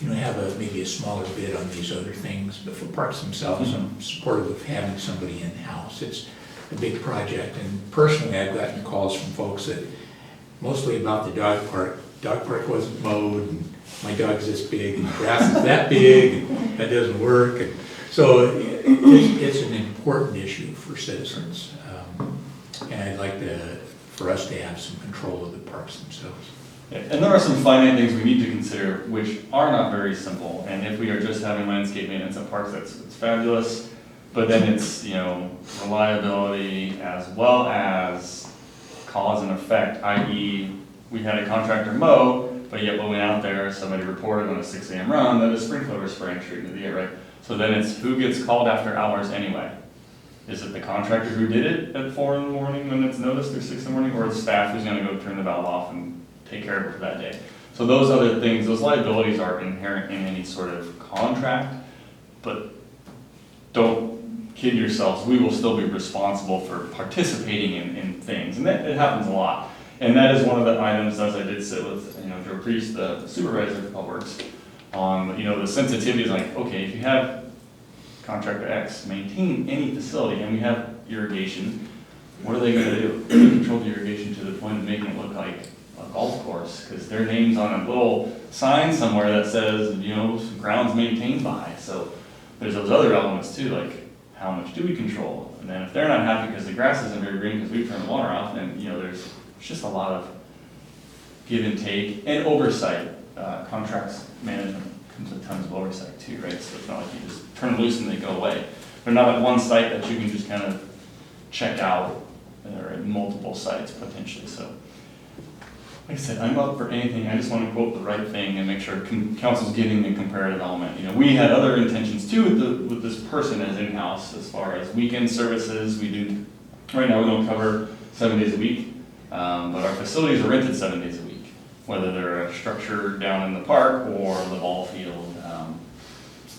Speaker 1: you know, have maybe a smaller bid on these other things. But for parks themselves, I'm supportive of having somebody in-house. It's a big project, and personally, I've gotten calls from folks that, mostly about the dog park. Dog park wasn't mowed, and my dog's this big, and the grass is that big, and that doesn't work. And so it's an important issue for citizens. And I'd like for us to have some control of the parks themselves.
Speaker 9: Yeah, and there are some finite things we need to consider which are not very simple. And if we are just having landscape maintenance at parks, it's fabulous. But then it's, you know, reliability as well as cause and effect, i.e. we had a contractor mow, but yet when we went out there, somebody reported on a 6 a.m. run that a sprinkler was spraying straight into the air, right? So then it's who gets called after hours anyway? Is it the contractor who did it at 4 in the morning when it's noticed, or 6 in the morning, or the staff who's gonna go turn the valve off and take care of it for that day? So those other things, those liabilities are inherent in any sort of contract, but don't kid yourselves, we will still be responsible for participating in things, and that it happens a lot. And that is one of the items, as I did sit with, you know, Joe Priest, the supervisor of Public Works, on, you know, the sensitivity is like, okay, if you have contractor X maintain any facility and we have irrigation, what are they gonna do? They're gonna control the irrigation to the point of making it look like a golf course, because their name's on a little sign somewhere that says, you know, grounds maintained by. So there's those other elements too, like how much do we control? And then if they're not happy because the grass isn't very green because we've turned the water off, then, you know, there's just a lot of give and take and oversight. Contracts management comes with tons of oversight too, right? So it's not like you just turn them loose and they go away. They're not at one site that you can just kind of check out. They're at multiple sites potentially. So like I said, I'm up for anything. I just want to quote the right thing and make sure council's getting the comparative element. You know, we had other intentions too with this person as in-house as far as weekend services. We do, right now we don't cover 7 days a week, but our facilities are rented 7 days a week, whether they're a structure down in the park or the ball field.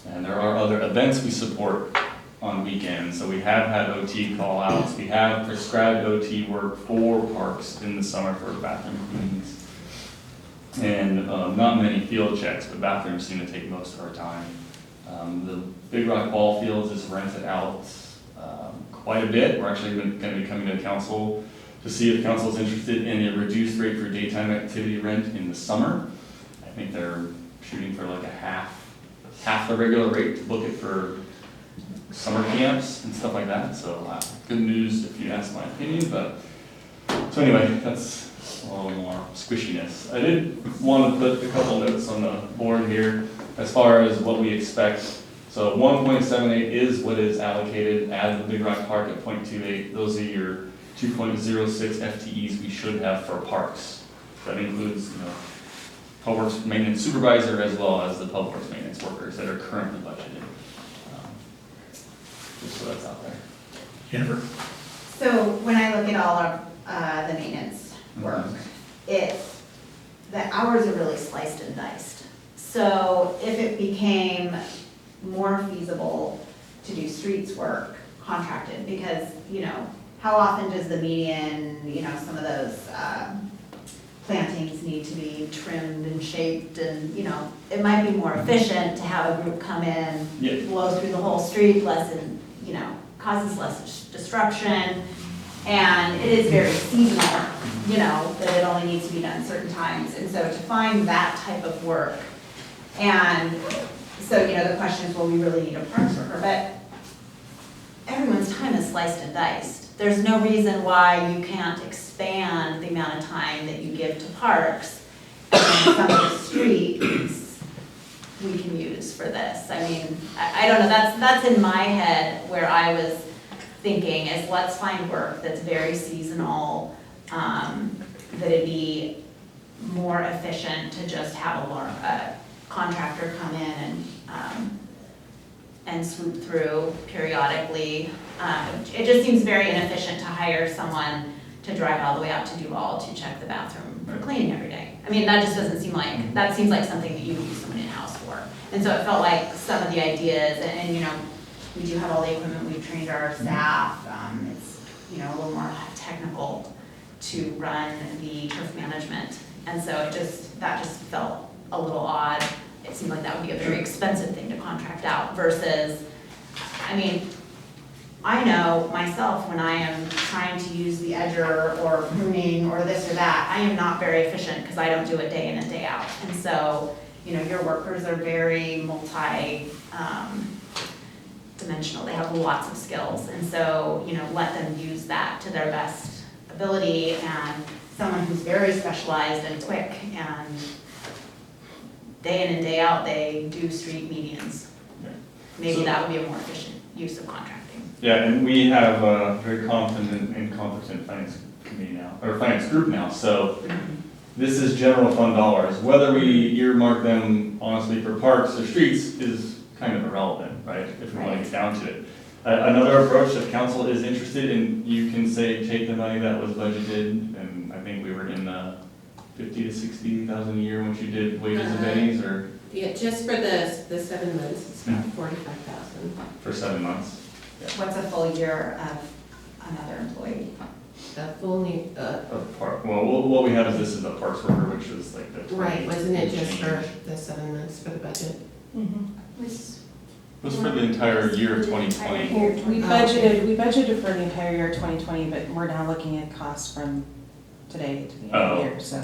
Speaker 9: And there are other events we support on weekends. So we have had OT call outs. We have prescribed OT work for parks in the summer for bathroom cleanings. And not many field checks, but bathrooms seem to take most of our time. The Big Rock Ball Fields is rented out quite a bit. We're actually going to be coming to council to see if council is interested in a reduced rate for daytime activity rent in the summer. I think they're shooting for like a half the regular rate to book it for summer camps and stuff like that. So good news if you ask my opinion. But so anyway, that's a little more squishiness. I did want to put a couple notes on the board here as far as what we expect. So 1.78 is what is allocated at the Big Rock Park at 0.28. Those are your 2.06 FTEs we should have for parks. That includes, you know, Public Works maintenance supervisor as well as the Public Works maintenance workers that are currently budgeted. Just so that's out there.
Speaker 1: Jennifer?
Speaker 3: So when I look at all of the maintenance work, the hours are really sliced and diced. So if it became more feasible to do streets work contracted, because, you know, how often does the median, you know, some of those plantings need to be trimmed and shaped, and, you know, it might be more efficient to have a group come in,
Speaker 9: Yeah.
Speaker 3: blow through the whole street, you know, causes less destruction, and it is very seasonal, you know, that it only needs to be done certain times. And so to find that type of work, and so, you know, the question is, well, we really need a parks worker, but everyone's time is sliced and diced. There's no reason why you can't expand the amount of time that you give to parks, and some of the streets we can use for this. I mean, I don't know, that's in my head where I was thinking is, let's find work that's very seasonal, that it'd be more efficient to just have a contractor come in and swoop through periodically. It just seems very inefficient to hire someone to drive all the way out to Duval to check the bathroom for cleaning every day. I mean, that just doesn't seem like, that seems like something that you would use someone in-house for. And so it felt like some of the ideas, and you know, we do have all the equipment, we've trained our staff, it's, you know, a little more technical to run the turf management. And so that just felt a little odd. It seemed like that would be a very expensive thing to contract out versus, I mean, I know myself when I am trying to use the edger or pruning or this or that, I am not very efficient because I don't do it day in and day out. And so, you know, your workers are very dimensional. They have lots of skills. And so, you know, let them use that to their best ability, and someone who's very specialized and quick and day in and day out, they do street medians.
Speaker 9: Yeah.
Speaker 3: Maybe
Speaker 9: So-
Speaker 3: that would be a more efficient use of contracting.
Speaker 9: Yeah, and we have a very competent and competent finance committee now, or finance group now, so this is general fund dollars. Whether we earmark them honestly for parks or streets is kind of irrelevant, right, if we want to get down to it. Another approach that council is interested in, you can say, take the money that was budgeted, and I think we were in the 50 to 60,000 a year once you did wages and bennies, or
Speaker 8: Yeah, just for the 7 months, it's about 45,000.
Speaker 9: for 7 months.
Speaker 3: What's a full year of another employee?
Speaker 8: Only,
Speaker 9: Of park, well, what we have is this is a parks worker, which is like the.
Speaker 8: right, wasn't it just for
Speaker 9: change.
Speaker 8: the 7 months for the budget?
Speaker 9: It was for the entire year of 2020.
Speaker 10: We budgeted for the entire year 2020, but we're now looking at costs from today to the end of the year, so.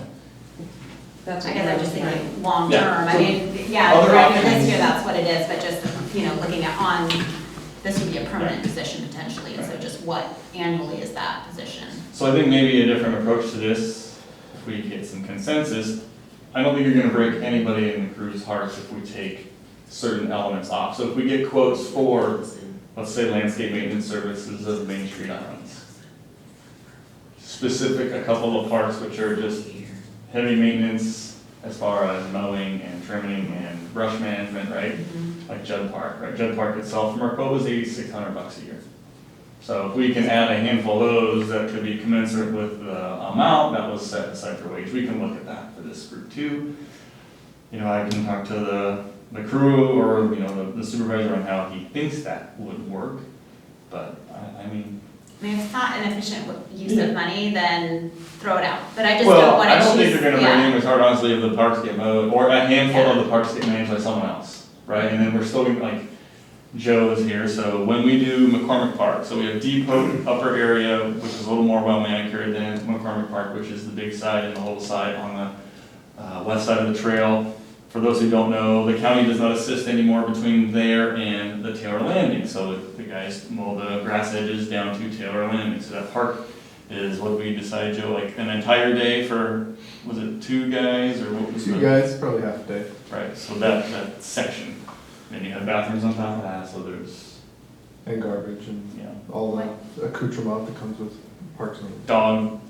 Speaker 10: That's
Speaker 3: I
Speaker 10: what
Speaker 3: guess
Speaker 10: we're
Speaker 3: I'm just
Speaker 10: looking at.
Speaker 3: thinking long
Speaker 9: Yeah.
Speaker 3: term. I mean, yeah,
Speaker 9: Other
Speaker 3: right, this
Speaker 9: options.
Speaker 3: year, that's what it is, but just, you know, looking at this would be a permanent position potentially, and so
Speaker 9: Right.
Speaker 3: just what annually is that position?
Speaker 9: So I think maybe a different approach to this, if we get some consensus, I don't think you're gonna break anybody in the crew's hearts if we take certain elements off. So if we get quotes for, let's say, landscape maintenance services of Main Street Islands. Specific, a couple of parks which are just heavy maintenance as far as mowing and trimming and brush management, right? Like Judd Park, right? Judd Park itself from our quote was $8,600 a year. So if we can add a handful of those that could be commensurate with the amount that was set aside for wage, we can look at that for this group too. You know, I can talk to the crew or, you know, the supervisor on how he thinks that would work. But I mean,
Speaker 3: I mean, if it's not an efficient use of money, then throw it out, but I just
Speaker 9: well,
Speaker 3: don't want to
Speaker 9: I don't think
Speaker 3: choose-
Speaker 9: you're gonna
Speaker 3: yeah.
Speaker 9: bring in as hard honestly if the parks get mowed, or a handful
Speaker 3: Yeah.
Speaker 9: of the parks get managed by someone else, right? And then we're still gonna, like, Joe is here, so when we do McCormick Park, so we have Depot upper area, which is a little more well manicured than McCormick Park, which is the big side and the whole side on the west side of the trail. For those who don't know, the county does not assist anymore between there and the Taylor Landing, so the guys mow the grass edges down to Taylor Landing. So that park is, what we decided, Joe, like an entire day for, was it 2 guys, or what was the?
Speaker 11: 2 guys, probably half a day.
Speaker 9: Right, so that section, then you have bathrooms on top of that, so there's,
Speaker 11: And garbage and
Speaker 9: you know,
Speaker 11: all the accoutrement that comes with parks and,
Speaker 9: dog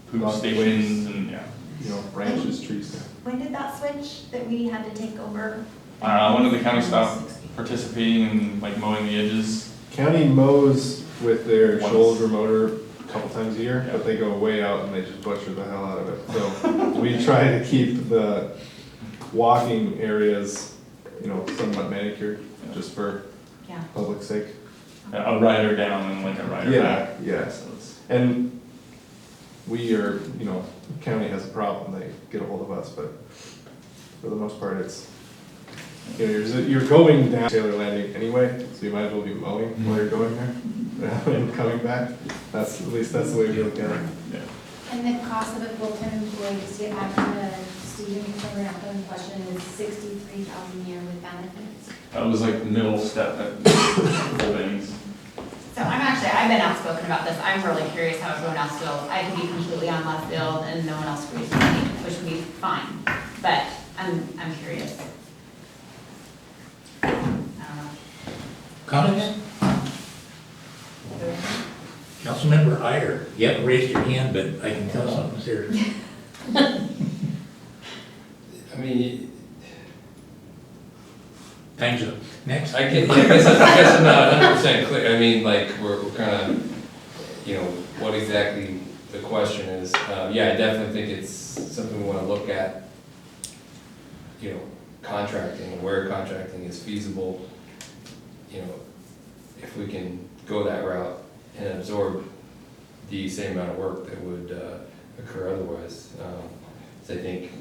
Speaker 9: poop
Speaker 11: Dog
Speaker 9: stations and, yeah.
Speaker 11: you know, branches, trees.
Speaker 3: When did that switch, that we had to take over?
Speaker 9: When did the county stop participating in like mowing the edges?
Speaker 11: County mows with their
Speaker 9: Once.
Speaker 11: shoulder motor a couple times a year,
Speaker 9: Yeah.
Speaker 11: but they go way out and they just butcher the hell out of it. So we try to keep the walking areas, you know, somewhat manicured, just for
Speaker 3: Yeah.
Speaker 11: public sake.
Speaker 9: A rider down and like a rider
Speaker 11: Yeah,
Speaker 9: back.
Speaker 11: yeah.
Speaker 9: So it's,
Speaker 11: And we are, you know, county has a problem, they get a hold of us, but for the most part, it's, you know, you're going down Taylor Landing anyway, so you might as well be mowing while you're going there, and coming back. That's, at least that's the way we look at it.
Speaker 9: yeah.
Speaker 4: And the cost of a full-time employee, just get back to Stephen, because we're not going to question, is 63,000 a year with benefits.
Speaker 9: That was like the middle step at full bennies.
Speaker 3: So I've been outspoken about this, I'm really curious how everyone else feels. I can be completely on left field and no one else agrees with me, which would be fine, but I'm curious. I don't know.
Speaker 1: Comments? Councilmember Iyer, you haven't raised your hand, but I can tell something's there.
Speaker 5: I mean,
Speaker 1: Time's up. Next.
Speaker 5: I guess I'm not 100% clear. I mean, like, we're kind of, you know, what exactly the question is. Yeah, I definitely think it's something we want to look at, you know, contracting, where contracting is feasible, you know, if we can go that route and absorb the same amount of work that would occur otherwise. So I think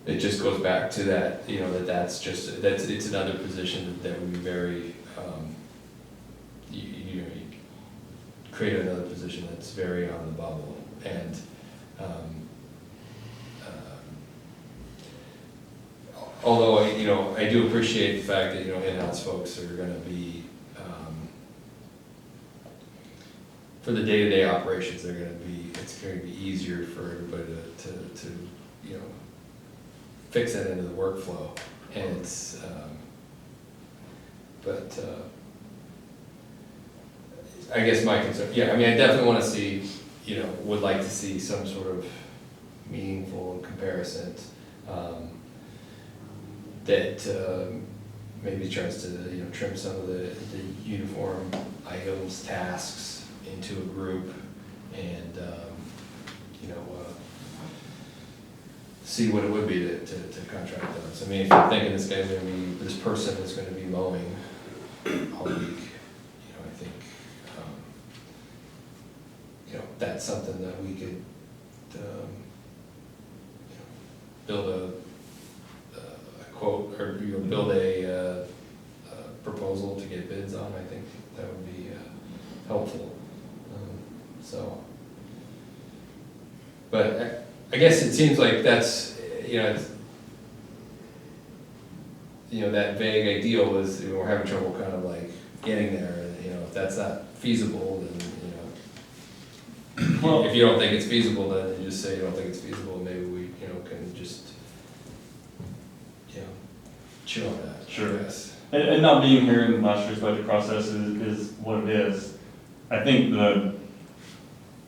Speaker 5: it just goes back to that, you know, it's another position that would be very, you create another position that's very on the bubble. And although, you know, I do appreciate the fact that, you know, in-house folks are gonna be, for the day-to-day operations, it's going to be easier for everybody to you know, fix that into the workflow. And it's, I guess my concern, yeah, I mean, I definitely want to see, you know, would like to see some sort of meaningful comparison that maybe tries to, you know, trim some of the uniform items, tasks into a group and, you know, see what it would be to contract those. I mean, if you're thinking this person is going to be mowing all week, you know, I think, you know, that's something that we could, you know, build a quote, or, you know, build a proposal to get bids on. I think that would be helpful. So, but I guess it seems like that's, you know, that vague ideal is, you know, we're having trouble kind of like getting there. And, you know, if that's not feasible, then, you know, well, if you don't think it's feasible, then you just say you don't think it's feasible. Maybe we, you know, can just, you know, chew on that.
Speaker 9: Sure.
Speaker 5: Yes.
Speaker 9: And not being here in last year's budget process is what it is. I think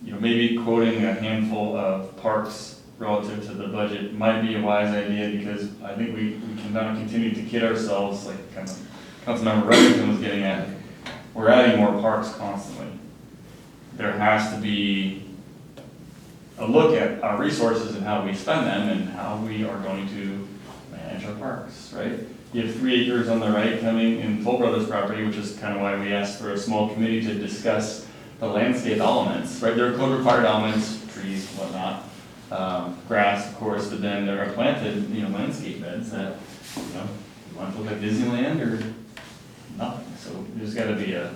Speaker 9: you know, maybe quoting a handful of parks relative to the budget might be a wise idea, because I think we cannot continue to kid ourselves, like kind of Councilmember Remington was getting at. We're adding more parks constantly. There has to be a look at our resources and how we spend them and how we are going to manage our parks, right? You have 3 acres on the right coming in Toll Brothers property, which is kind of why we asked for a small committee to discuss the landscape elements, right? There are code required elements, trees, whatnot, grass, of course, but then there are planted, you know, landscape beds that, you know, you want to look at Disneyland or nothing. So there's got to be a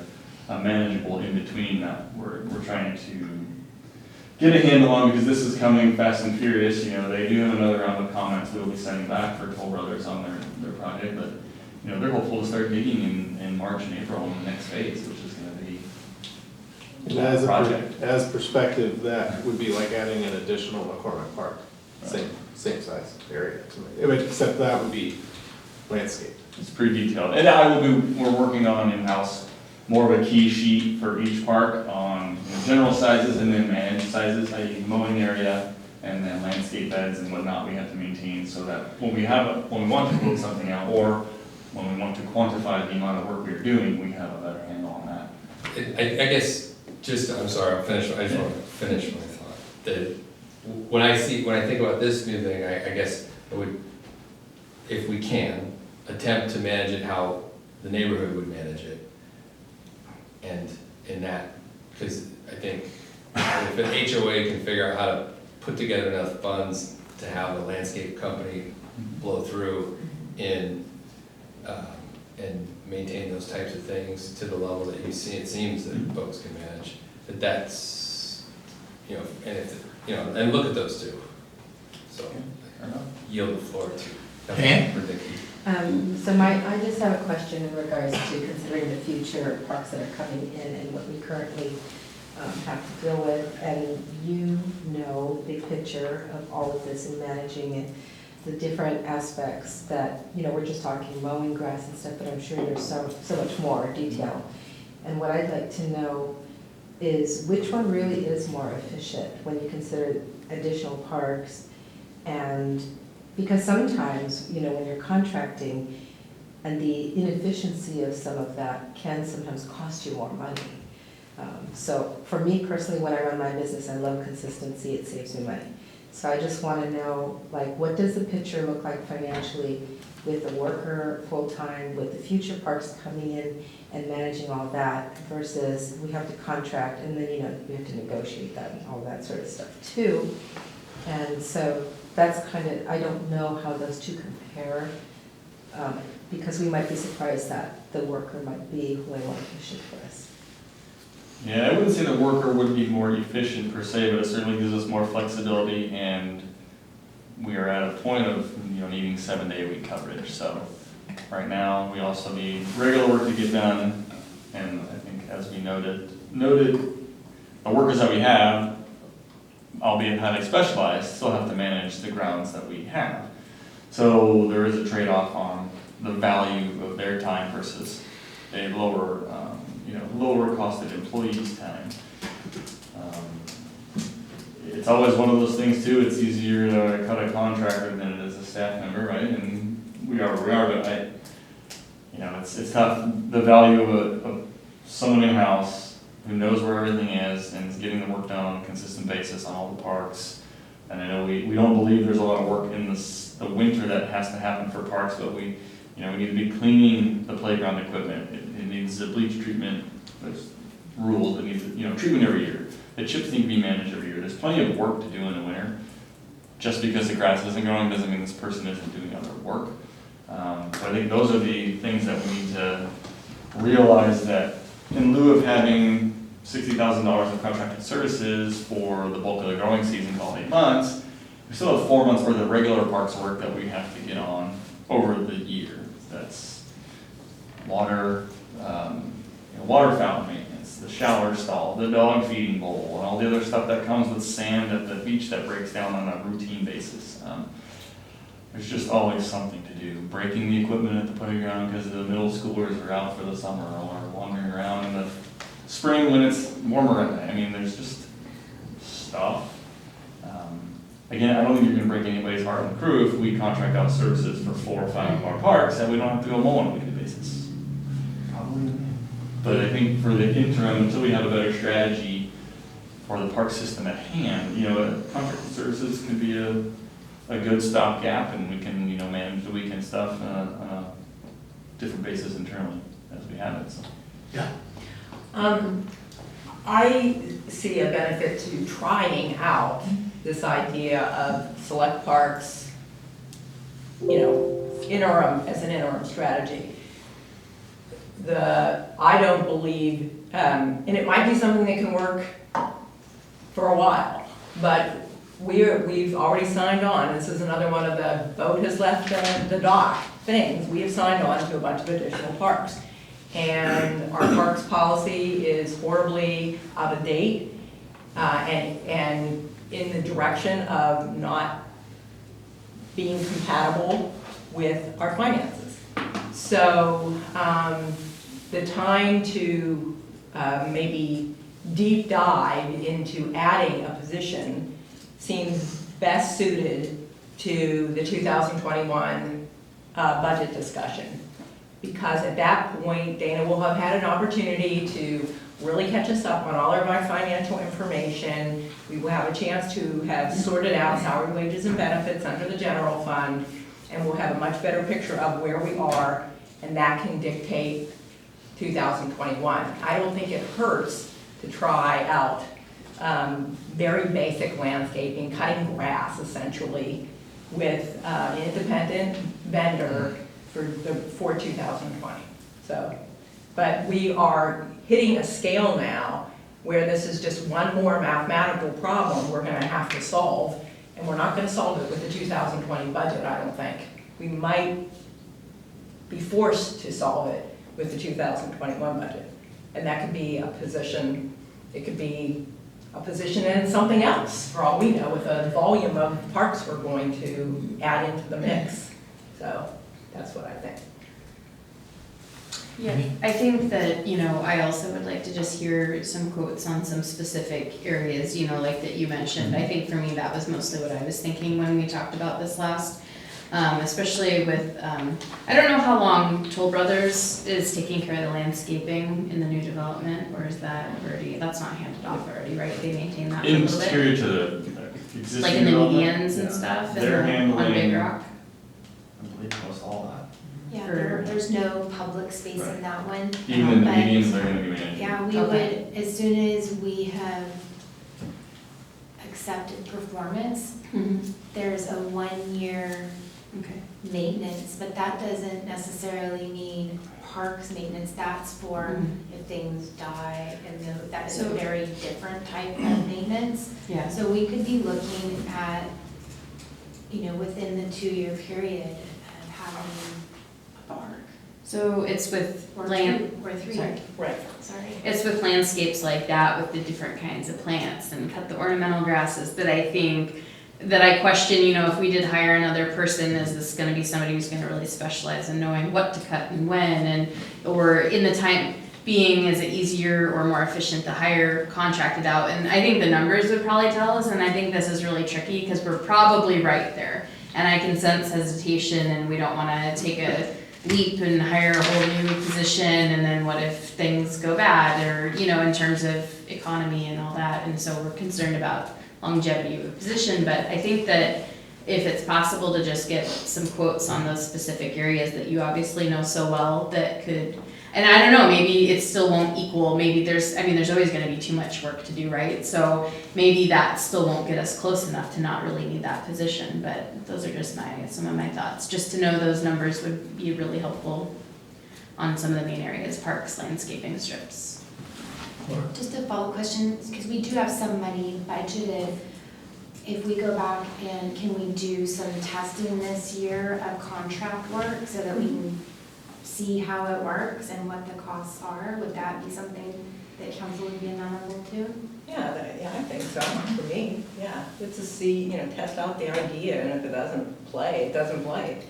Speaker 9: manageable in between that we're trying to get a handle on, because this is coming fast and furious. You know, they do have another round of comments we'll be sending back for Toll Brothers on their project, but you know, they're hopeful to start digging in March and April in the next phase, which is going to be
Speaker 11: And
Speaker 9: project.
Speaker 11: as perspective, that would be like adding an additional McCormick Park, same size area. Except that would be landscape.
Speaker 9: It's pretty detailed. And we're working on in-house more of a key sheet for each park on, you know, general sizes and then managed sizes, i.e. mowing area, and then landscape beds and whatnot we have to maintain, so that when we want to quote something out, or when we want to quantify the amount of work we're doing, we have a better handle on that.
Speaker 5: I guess, I'm sorry, I just want to finish my thought. That when I think about this new thing, I guess I would, if we can, attempt to manage it how the neighborhood would manage it. And in that, because I think if an HOA can figure out how to put together enough funds to have a landscape company blow through and maintain those types of things to the level that you see, it seems that folks can manage, that's, you know, and if, you know, and look at those two. So, yield the floor to
Speaker 1: Pam?
Speaker 2: So I just have a question in regards to considering the future parks that are coming in and what we currently have to deal with. And you know the picture of all of this and managing it, the different aspects that, you know, we're just talking mowing grass and stuff, but I'm sure there's so much more detail. And what I'd like to know is which one really is more efficient when you consider additional parks. And because sometimes, you know, when you're contracting, and the inefficiency of some of that can sometimes cost you more money. So for me personally, when I run my business, I love consistency, it saves me money. So I just want to know, like, what does the picture look like financially with the worker full-time, with the future parks coming in and managing all that versus we have to contract and then, we have to negotiate that and all that sort of stuff too. And so that's kind of, I don't know how those two compare, because we might be surprised that the worker might be way more efficient for us.
Speaker 9: Yeah, I wouldn't say the worker would be more efficient per se, but it certainly gives us more flexibility, and we are at a point of, needing 7-day-a-week coverage. So right now, we also need regular work to get done, and I think as we noted, the workers that we have, albeit highly specialized, still have to manage the grounds that we have. So there is a trade-off on the value of their time versus a lower costed employee's time. It's always one of those things too, it's easier to cut a contractor than it is a staff member, right? And we are, but it's tough. The value of someone in-house who knows where everything is and is getting the work done on a consistent basis on all the parks. And I know we don't believe there's a lot of work in the winter that has to happen for parks, but we need to be cleaning the playground equipment. It needs a bleach treatment. There's rules. It needs treatment every year. The chips need to be managed every year. There's plenty of work to do in the winter. Just because the grass isn't growing doesn't mean this person isn't doing other work. So I think those are the things that we need to realize, that in lieu of having $60,000 of contracted services for the bulk of the growing season called 8 months, we still have 4 months worth of regular parks work that we have to get on over the year. That's water, water fountain maintenance, the shower stall, the dog feeding bowl, and all the other stuff that comes with sand at the beach that breaks down on a routine basis. There's just always something to do. Breaking the equipment at the playground because the middle schoolers are out for the summer, or wandering around in the spring when it's warmer at night. I mean, there's just stuff. Again, I don't think you're going to break anybody's heart on the crew if we contract out services for 4 or 5 of our parks that we don't have to go mow on a weekly basis. Probably. But I think for the interim, until we have a better strategy for the park system at hand, contracted services can be a good stopgap, and we can manage the weekend stuff on a different basis internally as we have it. So.
Speaker 1: Yeah.
Speaker 6: I see a benefit to trying out this idea of select parks, as an interim strategy. I don't believe, and it might be something that can work for a while, but we've already signed on. This is another one of the boat has left the dock things. We have signed on to a bunch of additional parks. And our parks policy is horribly out of date, and in the direction of not being compatible with our finances. So the time to maybe deep dive into adding a position seems best suited to the 2021 budget discussion. Because at that point, Dana will have had an opportunity to really catch us up on all of our financial information. We will have a chance to have sorted out salary, wages, and benefits under the general fund, and we'll have a much better picture of where we are, and that can dictate 2021. I don't think it hurts to try out very basic landscaping, cutting grass essentially, with an independent vendor for 2020. So, but we are hitting a scale now where this is just one more mathematical problem we're going to have to solve, and we're not going to solve it with the 2020 budget, I don't think. We might be forced to solve it with the 2021 budget, and that could be a position, it could be a position in something else, for all we know, with the volume of parks we're going to add into the mix. So that's what I think.
Speaker 12: Yeah, I think that, I also would like to just hear some quotes on some specific areas, like that you mentioned. I think for me, that was mostly what I was thinking when we talked about this last, especially with, I don't know how long Toll Brothers is taking care of the landscaping in the new development, or is that already, that's not handed off already, right? They maintain that for a little bit?
Speaker 9: Interior to the existing
Speaker 12: Like in the
Speaker 9: development,
Speaker 12: medians and
Speaker 9: yeah.
Speaker 12: stuff,
Speaker 9: They're
Speaker 12: and on Big
Speaker 9: handling,
Speaker 12: Rock?
Speaker 9: I believe, almost all that.
Speaker 4: Yeah,
Speaker 12: For-
Speaker 4: there's no public space in
Speaker 9: Right.
Speaker 4: that one.
Speaker 9: Even in the
Speaker 4: But-
Speaker 9: medians, they're gonna be managing.
Speaker 4: Yeah, we
Speaker 12: Okay.
Speaker 4: would, as soon as we have accepted performance, there's a 1 year
Speaker 12: Okay.
Speaker 4: maintenance, but that doesn't necessarily mean parks maintenance, that's for
Speaker 12: Mhm.
Speaker 4: if things die, and that is a
Speaker 12: So-
Speaker 4: very different type of maintenance.
Speaker 12: Yeah.
Speaker 4: So we could be looking at, within the 2 year period of having a park.
Speaker 12: So it's with
Speaker 4: Or
Speaker 12: land,
Speaker 4: two, or three.
Speaker 12: sorry.
Speaker 6: Right.
Speaker 4: Sorry.
Speaker 12: It's with landscapes like that, with the different kinds of plants and cut the ornamental grasses that I think, that I question, if we did hire another person, is this gonna be somebody who's gonna really specialize in knowing what to cut and when, and, or in the time being, is it easier or more efficient to hire contracted out? And I think the numbers would probably tell us, and I think this is really tricky, because we're probably right there. And I can sense hesitation, and we don't wanna take a leap and hire a whole new position, and then what if things go bad, or, in terms of economy and all that, and so we're concerned about longevity of a position, but I think that if it's possible to just get some quotes on those specific areas that you obviously know so well, that could, and I don't know, maybe it still won't equal, maybe there's always gonna be too much work to do, right? So maybe that still won't get us close enough to not really need that position, but those are just some of my thoughts. Just to know those numbers would be really helpful on some of the main areas, parks, landscaping strips.
Speaker 4: Just a follow-up question, because we do have some money budgeted. If we go back and can we do some testing this year of contract work so that we can see how it works and what the costs are? Would that be something that council would be amenable to?
Speaker 6: Yeah, I think so, for me, yeah. It's to see, test out the idea, and if it doesn't play, it doesn't play.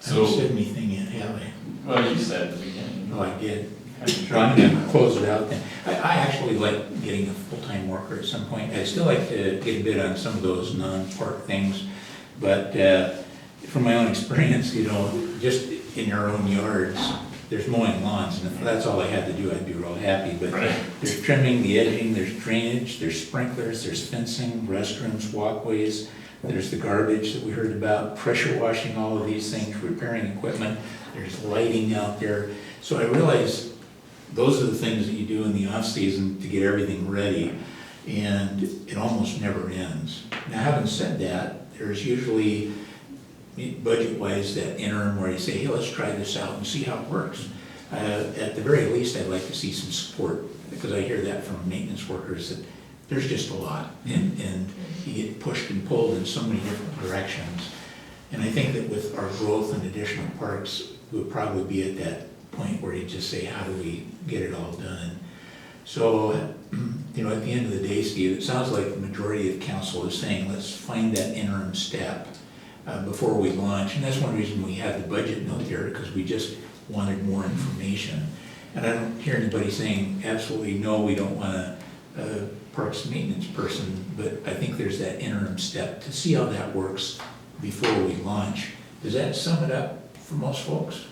Speaker 1: Haven't said anything yet, have I?
Speaker 9: Well, you said at the beginning.
Speaker 1: Oh, I did. So I'm gonna close it out then. I actually like getting a full-time worker at some point. I'd still like to get a bid on some of those non-park things, but from my own experience, just in your own yards, there's mowing lawns, and if that's all I had to do, I'd be real happy. But
Speaker 9: Right.
Speaker 1: there's trimming, the edging, there's drainage, there's sprinklers, there's fencing, restrooms, walkways, there's the garbage that we heard about, pressure washing, all of these things, repairing equipment, there's lighting out there. So I realize those are the things that you do in the off-season to get everything ready, and it almost never ends. Now, having said that, there's usually, budget-wise, that interim where you say, hey, let's try this out and see how it works. At the very least, I'd like to see some support, because I hear that from maintenance workers, that there's just a lot, and you get pushed and pulled in so many different directions. And I think that with our growth and additional parks, we'll probably be at that point where you just say, how do we get it all done? So, at the end of the day, Steve, it sounds like the majority of council is saying, let's find that interim step before we launch. And that's one reason we had the budget note there, because we just wanted more information. And I don't hear anybody saying, absolutely no, we don't want a parks maintenance person, but I think there's that interim step to see how that works before we launch. Does that sum it up for most folks?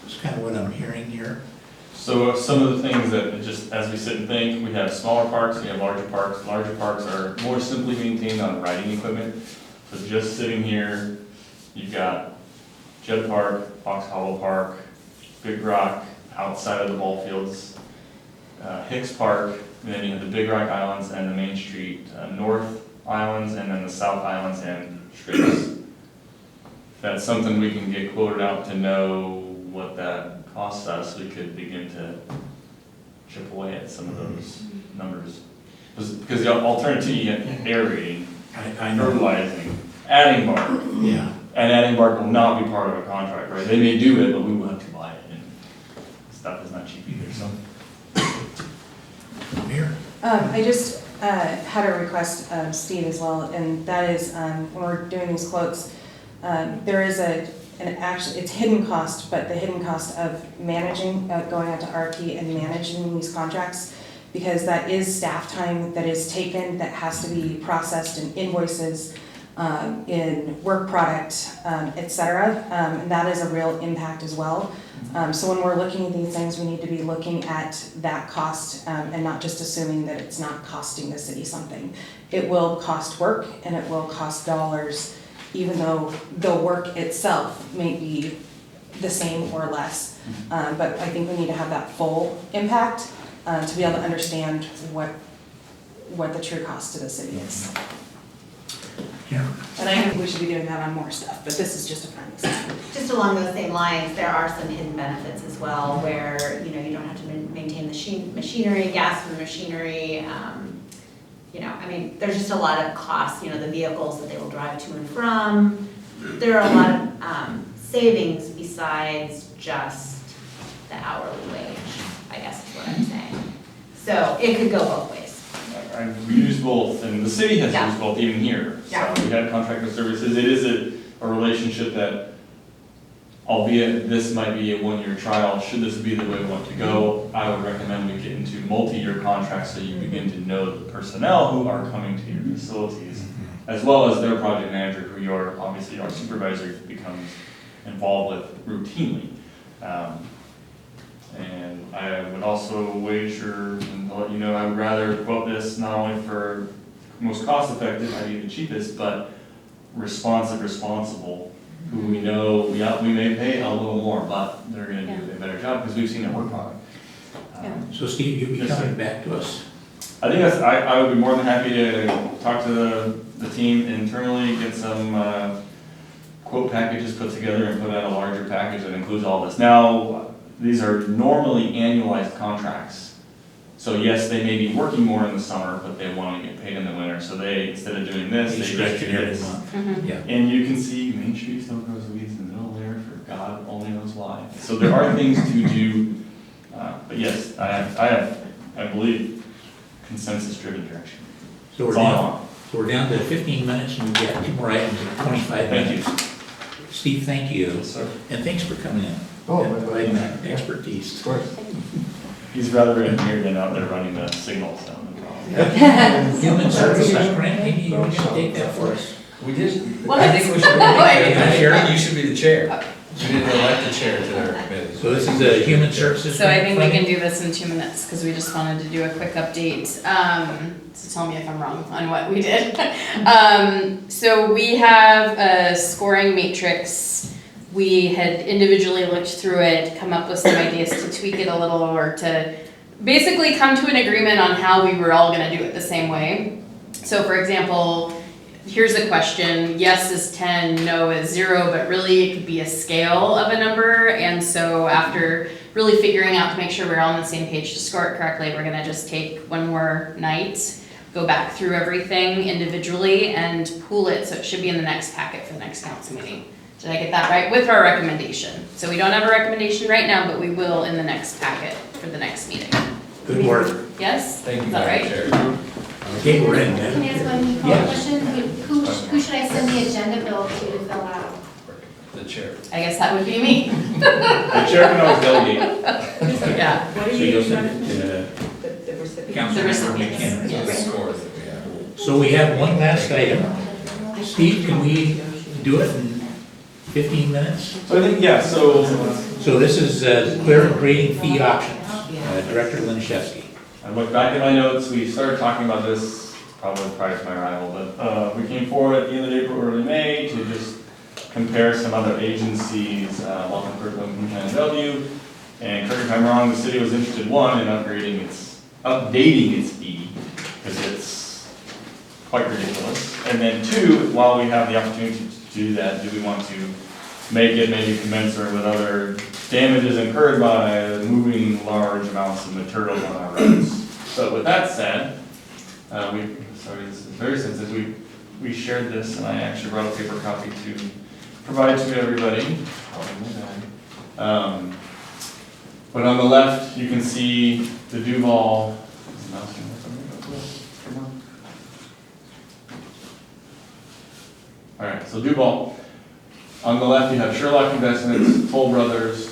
Speaker 1: That's kind of what I'm hearing here.
Speaker 9: So some of the things that just, as we sit and think, we have smaller parks, we have larger parks. Larger parks are more simply maintained on riding equipment. So just sitting here, you've got Judd Park, Fox Hollow Park, Big Rock, outside of the ball fields, Hicks Park, and then you have the Big Rock Islands and the Main Street North Islands, and then the South Islands and Straits. That's something we can get quoted out to know what that costs us. We could begin to chip away at some of those numbers. Because the alternative, you get aerating,
Speaker 1: I know.
Speaker 9: fertilizing, adding bark.
Speaker 1: Yeah.
Speaker 9: And adding bark will not be part of a contract, right? They may do it, but we will have to buy it, and stuff is not cheap either, so.
Speaker 1: Mayor?
Speaker 10: I just had a request of Steve as well, and that is, when we're doing these quotes, there is it's hidden cost, but the hidden cost of managing, going out to RP and managing these contracts, because that is staff time that is taken, that has to be processed in invoices. in work product, et cetera. And that is a real impact as well. So when we're looking at these things, we need to be looking at that cost and not just assuming that it's not costing the city something. It will cost work and it will cost dollars, even though the work itself may be the same or less. But I think we need to have that full impact to be able to understand what the true cost to the city is.
Speaker 1: Yeah.
Speaker 10: And I think we should be doing that on more stuff, but this is just a fun example.
Speaker 3: Just along those same lines, there are some hidden benefits as well, where, you know, you don't have to maintain the machinery, gas for the machinery. You know, I mean, there's just a lot of costs, you know, the vehicles that they will drive to and from. There are a lot of savings besides just the hourly wage, I guess is what I'm saying. So it could go both ways.
Speaker 9: We use both, and the city has
Speaker 3: Yeah.
Speaker 9: used both even here.
Speaker 3: Yeah.
Speaker 9: So we had contracted services. It is a relationship that, albeit this might be a one-year trial, should this be the way we want to go, I would recommend we get into multi-year contracts so you begin to know the personnel who are coming to your facilities, as well as their project manager, who your, obviously our supervisor becomes involved with routinely. And I would also wager, and I'll let you know, I would rather quote this not only for most cost effective, i.e. the cheapest, but responsible, who we know, we may pay a little more, but they're gonna do a better job, because we've seen it work on it.
Speaker 1: So Steve, you'll be
Speaker 9: Yes, sir.
Speaker 1: coming back to us.
Speaker 9: I think I would be more than happy to talk to the team internally, get some quote packages put together and put out a larger package that includes all this. Now, these are normally annualized contracts. So yes, they may be working more in the summer, but they want to get paid in the winter. So they, instead of doing this,
Speaker 1: They
Speaker 9: they
Speaker 1: stretch
Speaker 9: just
Speaker 1: it
Speaker 9: do
Speaker 1: every
Speaker 9: this.
Speaker 1: month. Yeah.
Speaker 9: And you can see Main Street still grows weeds in the middle there for God only knows why. So there are things to do, but yes, I believe consensus-driven direction.
Speaker 1: So we're
Speaker 9: That's all I
Speaker 1: down,
Speaker 9: want.
Speaker 1: so we're down to 15 minutes and we've got 2 more items in 25
Speaker 9: Thank you.
Speaker 1: minutes. Steve, thank you.
Speaker 9: Yes, sir.
Speaker 1: And thanks for coming in.
Speaker 11: Oh,
Speaker 1: and
Speaker 11: my
Speaker 1: providing
Speaker 11: pleasure.
Speaker 1: that expertise.
Speaker 11: Of course.
Speaker 9: He's rather in here than out there running the signal, so no problem.
Speaker 1: Human Services Grant, maybe you want to take that for us?
Speaker 5: We did,
Speaker 12: What?
Speaker 5: I think we should,
Speaker 1: Wait.
Speaker 5: I think you should be the chair. You didn't elect the chair to our committee.
Speaker 1: So this is a Human Services
Speaker 12: So I
Speaker 1: Grant
Speaker 12: think we
Speaker 1: funding?
Speaker 12: can do this in 2 minutes, because we just wanted to do a quick update. So tell me if I'm wrong on what we did. So we have a scoring matrix. We had individually looked through it, come up with some ideas to tweak it a little, or to basically come to an agreement on how we were all gonna do it the same way. So for example, here's a question, yes is 10, no is 0, but really it could be a scale of a number. And so after really figuring out to make sure we're all on the same page to score it correctly, we're gonna just take one more night, go back through everything individually and pool it, so it should be in the next packet for the next council meeting. Did I get that right? With our recommendation. So we don't have a recommendation right now, but we will in the next packet for the next meeting.
Speaker 1: Good work.
Speaker 12: Yes?
Speaker 5: Thank you,
Speaker 12: Is that
Speaker 5: Madam
Speaker 12: right?
Speaker 5: Chair.
Speaker 1: Okay, we're in,
Speaker 4: Can I
Speaker 1: man.
Speaker 4: ask one
Speaker 1: Yes.
Speaker 4: question? Who should I send the agenda bill to fill out?
Speaker 5: The chair.
Speaker 12: I guess that would be me.
Speaker 9: The chair can always delegate.
Speaker 12: Yeah.
Speaker 6: What
Speaker 1: So
Speaker 6: are you
Speaker 1: you'll
Speaker 6: using?
Speaker 1: send it
Speaker 6: The recipient?
Speaker 1: to Councilmember
Speaker 12: recipients,
Speaker 1: McHenry.
Speaker 12: yes.
Speaker 5: The scores that we have.
Speaker 1: So we have one last item. Steve, can we do it in 15 minutes?
Speaker 9: So I think, yeah, so
Speaker 1: So this is clear and grading fee options. Director Lynashevsky.
Speaker 9: I look back at my notes, we started talking about this probably prior to my arrival, but we came forward at the end of April, early May to just compare some other agencies, Waltham, Kirkland, and Bellevue. And correct me if I'm wrong, the city was interested, one, in updating its fee, because it's quite ridiculous. And then two, while we have the opportunity to do that, do we want to make it maybe commensurate with other damages incurred by moving large amounts of material on our roads? So with that said, sorry, this is very sensitive, we shared this, and I actually brought a paper copy to provide to everybody. But on the left, you can see the Duval. All right, so Duval. On the left, you have Sherlock Investments, Toll Brothers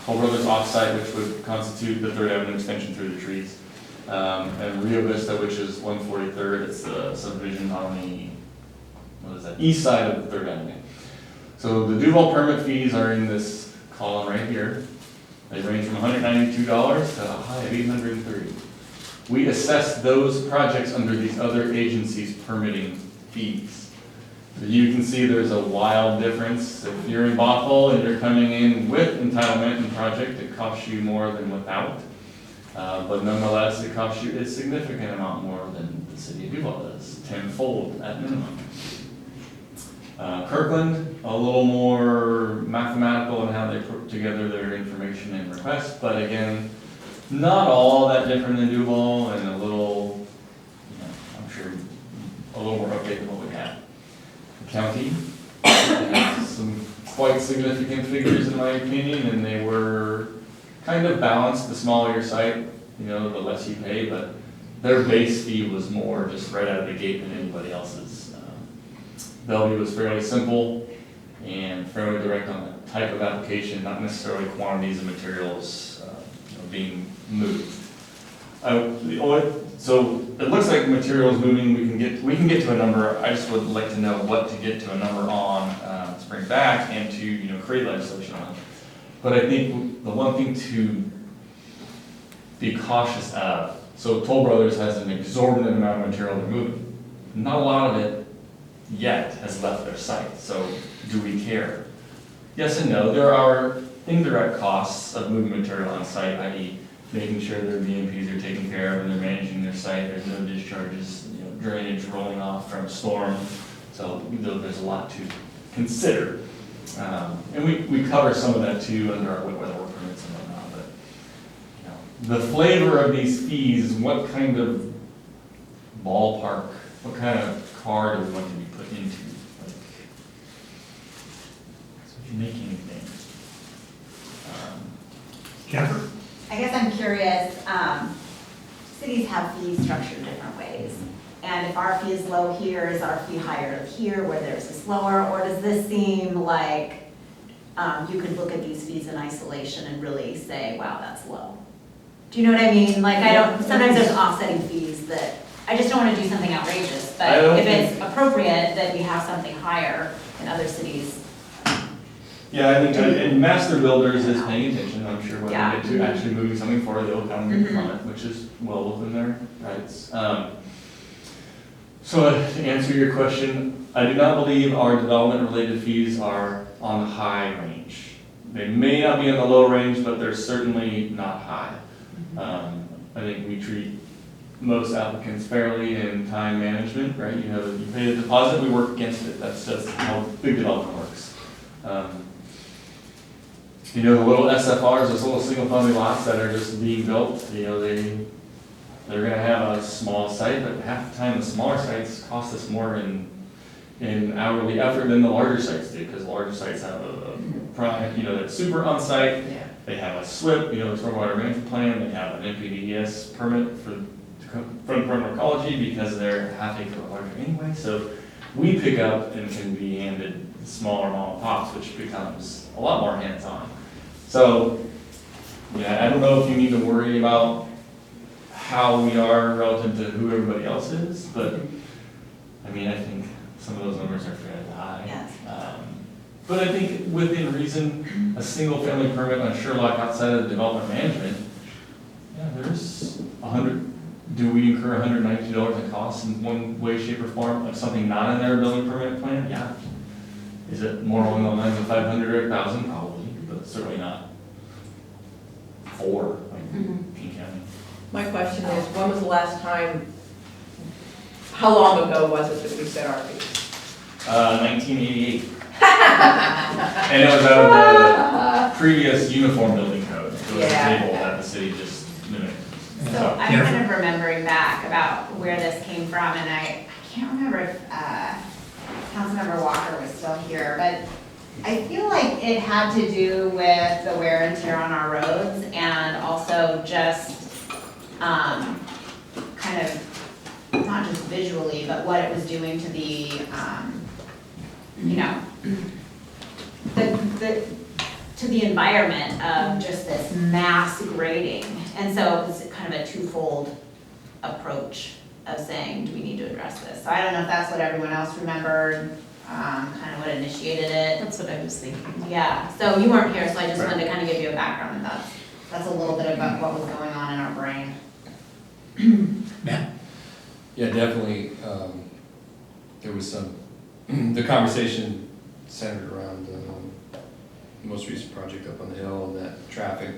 Speaker 9: Offsite, which would constitute the Third Avenue extension through the trees, and Rio Vista, which is 143rd. It's the subdivision on the what is that, east side of Third Avenue. So the Duval permit fees are in this column right here. They range from $192 to a high of $830. We assess those projects under these other agencies' permitting fees. So you can see there's a wild difference. If you're in Bothell and you're coming in with entitlement and project, it costs you more than without. But nonetheless, it costs you a significant amount more than the city of Duval does, tenfold at minimum. Kirkland, a little more mathematical in how they put together their information and requests, but again, not all that different than Duval, and a little, I'm sure, a little more updated than what we have. The county has some quite significant figures in my opinion, and they were kind of balanced. The smaller your site, the less you pay, but their base fee was more just right out of the gate than anybody else's. Bellevue was fairly simple and fairly direct on the type of application, not necessarily quantities of materials being moved. So it looks like materials moving. We can get to a number. I just would like to know what to get to a number on to bring back and to create legislation on. But I think the one thing to be cautious of. So Toll Brothers has an exorbitant amount of material they're moving. Not a lot of it yet has left their site, so do we care? Yes and no. There are indirect costs of moving material on site, i.e. making sure their BMPs are taken care of and they're managing their site, there's no discharges, drainage rolling off from a storm, so there's a lot to consider. And we cover some of that too under our wet weather work permits and whatnot, but the flavor of these fees, what kind of ballpark, what kind of car do we want to be put into? So if you make anything.
Speaker 1: Jennifer?
Speaker 3: I guess I'm curious, cities have fees structured different ways. And if our fee is low here, is our fee higher here where theirs is lower? Or does this seem like you could look at these fees in isolation and really say, wow, that's low? Do you know what I mean? Like sometimes there's offsetting fees that, I just don't want to do something outrageous, but if it's appropriate that we have something higher in other cities.
Speaker 9: Yeah, I think, and Master Builders is paying attention, I'm sure, when they get to actually moving something forward, they'll come from it, which is well within their rights. So to answer your question, I do not believe our development-related fees are on the high range. They may not be in the low range, but they're certainly not high. I think we treat most applicants fairly in time management, right? You pay the deposit, we work against it. That's how big development works. The little SFRs, those little single-family lots that are just being built, they're gonna have a small site, but half the time the smaller sites cost us more in hourly effort than the larger sites do, because larger sites have a prime, that's super on-site.
Speaker 6: Yeah.
Speaker 9: They have a SWIP, the stormwater management plan. They have an NPDES permit from Department of Ecology because they're half acre or larger anyway. So we pick up and can be handed smaller mom and pops, which becomes a lot more hands-on. So, I don't know if you need to worry about how we are relative to who everybody else is, but I think some of those numbers are fairly high.
Speaker 3: Yes.
Speaker 9: But I think within reason, a single-family permit on Sherlock outside of the development management, there's do we incur $192 in costs in one way, shape, or form of something not in their building permit plan? Yeah. Is it more along the lines of 500 or 1,000? Probably, but certainly not 4 like King County.
Speaker 6: My question is, when was the last time, how long ago was it that we set our fees?
Speaker 9: 1988. And it was out of the previous uniform building code. It was a table that the city just mimicked.
Speaker 3: So I'm kind of remembering back about where this came from, and I can't remember if Councilmember Walker was still here, but I feel like it had to do with the wear and tear on our roads, and also just kind of, not just visually, but what it was doing to the, to the environment of just this mass grading. And so it was kind of a twofold approach of saying, do we need to address this? So I don't know if that's what everyone else remembered, kind of what initiated it.
Speaker 12: That's what I was thinking.
Speaker 3: Yeah, so you weren't here, so I just wanted to kind of give you a background, and that's a little bit about what was going on in our brain.
Speaker 1: Matt?
Speaker 5: Yeah, definitely, there was some, the conversation centered around the most recent project up on the hill and that traffic,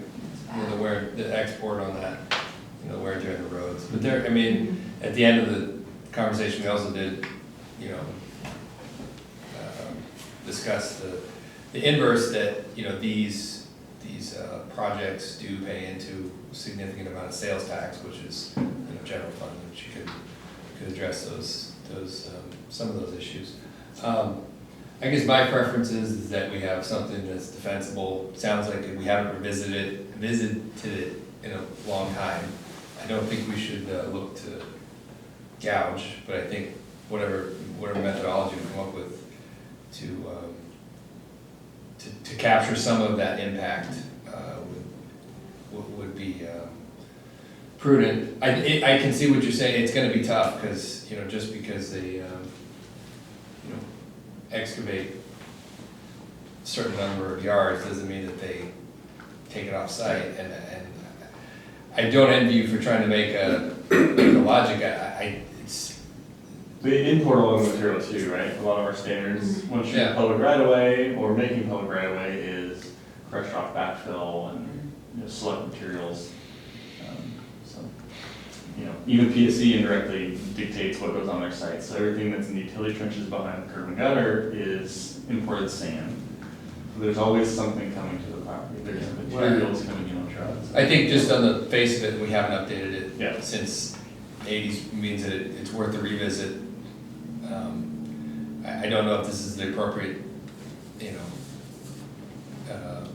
Speaker 5: you know, the export on that, you know, wear and tear on the roads. But there, I mean, at the end of the conversation, we also did, you know, discuss the inverse that, you know, these projects do pay into a significant amount of sales tax, which is, you know, general fund, which you could address those some of those issues. I guess my preference is that we have something that's defensible. Sounds like we haven't visited it in a long time. I don't think we should look to gouge, but I think whatever methodology we come up with to capture some of that impact would be prudent. I can see what you're saying. It's going to be tough because, you know, just because they you know, excavate a certain number of yards doesn't mean that they take it off site. And I don't envy you for trying to make a logic. It's
Speaker 9: They import a lot of material too, right? A lot of our standards, once you're public right of way or making public right of way, is fresh rock backfill and, you know, select materials. So, you know, even PSC indirectly dictates what goes on their site. So everything that's in the utility trenches behind the curb and gutter is imported sand. So there's always something coming to the property. There's materials coming in on trucks.
Speaker 5: I think just on the face of it, we haven't updated it
Speaker 9: Yeah.
Speaker 5: since '80s, means that it's worth a revisit. I don't know if this is the appropriate, you know,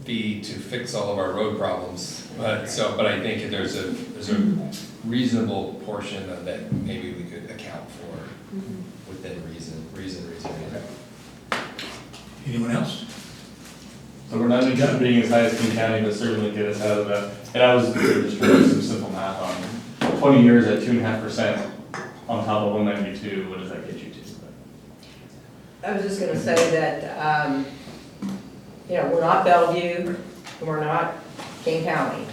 Speaker 5: fee to fix all of our road problems, but I think there's a reasonable portion of that maybe we could account for within reason.
Speaker 1: Anyone else?
Speaker 9: So we're not even being as high as King County, but certainly get us out of that. And I was just trying to do some simple math on 20 years at 2.5% on top of 192. What does that get you to?
Speaker 6: I was just gonna say that, you know, we're not Bellevue, and we're not King County.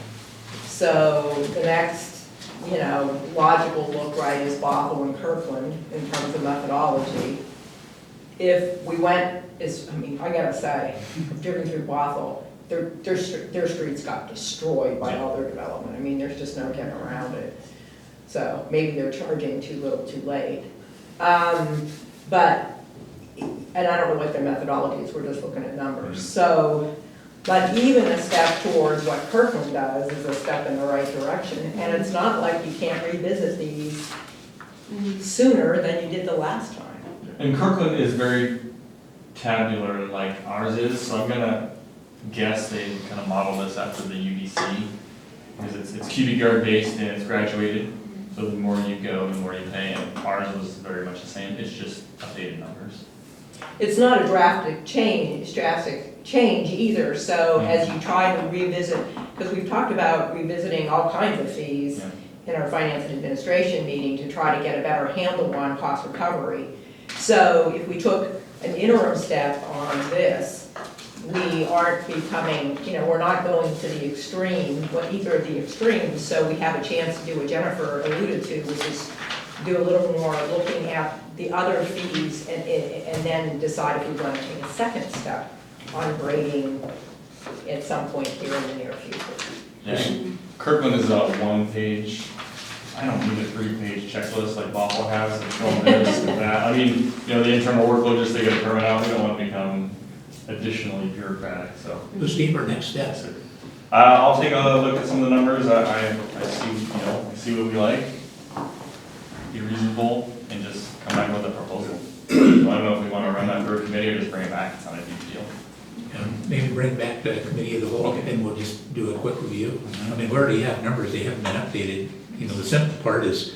Speaker 6: So the next, you know, logical look right is Bothell and Kirkland in terms of methodology. If we went, I gotta say, I've driven through Bothell, their streets got destroyed by all their development. I mean, there's just no getting around it. So maybe they're charging too little too late. And I don't know what their methodology is, we're just looking at numbers. So, but even a step towards what Kirkland does is a step in the right direction. And it's not like you can't revisit these sooner than you did the last time.
Speaker 9: And Kirkland is very tabular like ours is, so I'm gonna guess they kind of model this after the UDC. Because it's cubic yard based and it's graduated. So the more you go, the more you pay, and ours was very much the same, it's just updated numbers.
Speaker 6: It's not a drastic change either, so as you try to revisit, because we've talked about revisiting all kinds of fees in our finance and administration meeting to try to get a better handle on cost recovery. So if we took an interim step on this, we aren't becoming, you know, we're not going to the extreme, either of the extremes, so we have a chance to do what Jennifer alluded to, which is do a little more looking at the other fees and then decide if we want to take a second step on grading at some point here in the near future.
Speaker 9: Yeah, Kirkland is a one-page, I don't need a 3-page checklist like Bothell has, and showing this and that. I mean, you know, the internal workload, just to get a permit out, we don't want to become additionally bureaucratic, so.
Speaker 1: Steve, our next step.
Speaker 9: I'll take a look at some of the numbers, I see, you know, I see what we like, be reasonable, and just come back with a proposal. So I don't know if we want to run that through a committee or just bring it back, it's not a big deal.
Speaker 1: Maybe bring back the committee of the whole, and we'll just do a quick review. I mean, we already have numbers, they haven't been updated. You know, the simple part is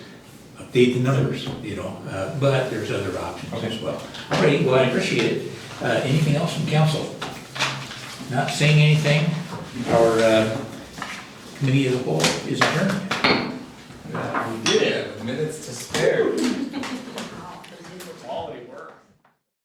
Speaker 1: update the numbers, you know, but there's other options as well. All right, well, I appreciate it. Anything else from council? Not saying anything? Our committee of the whole is adjourned.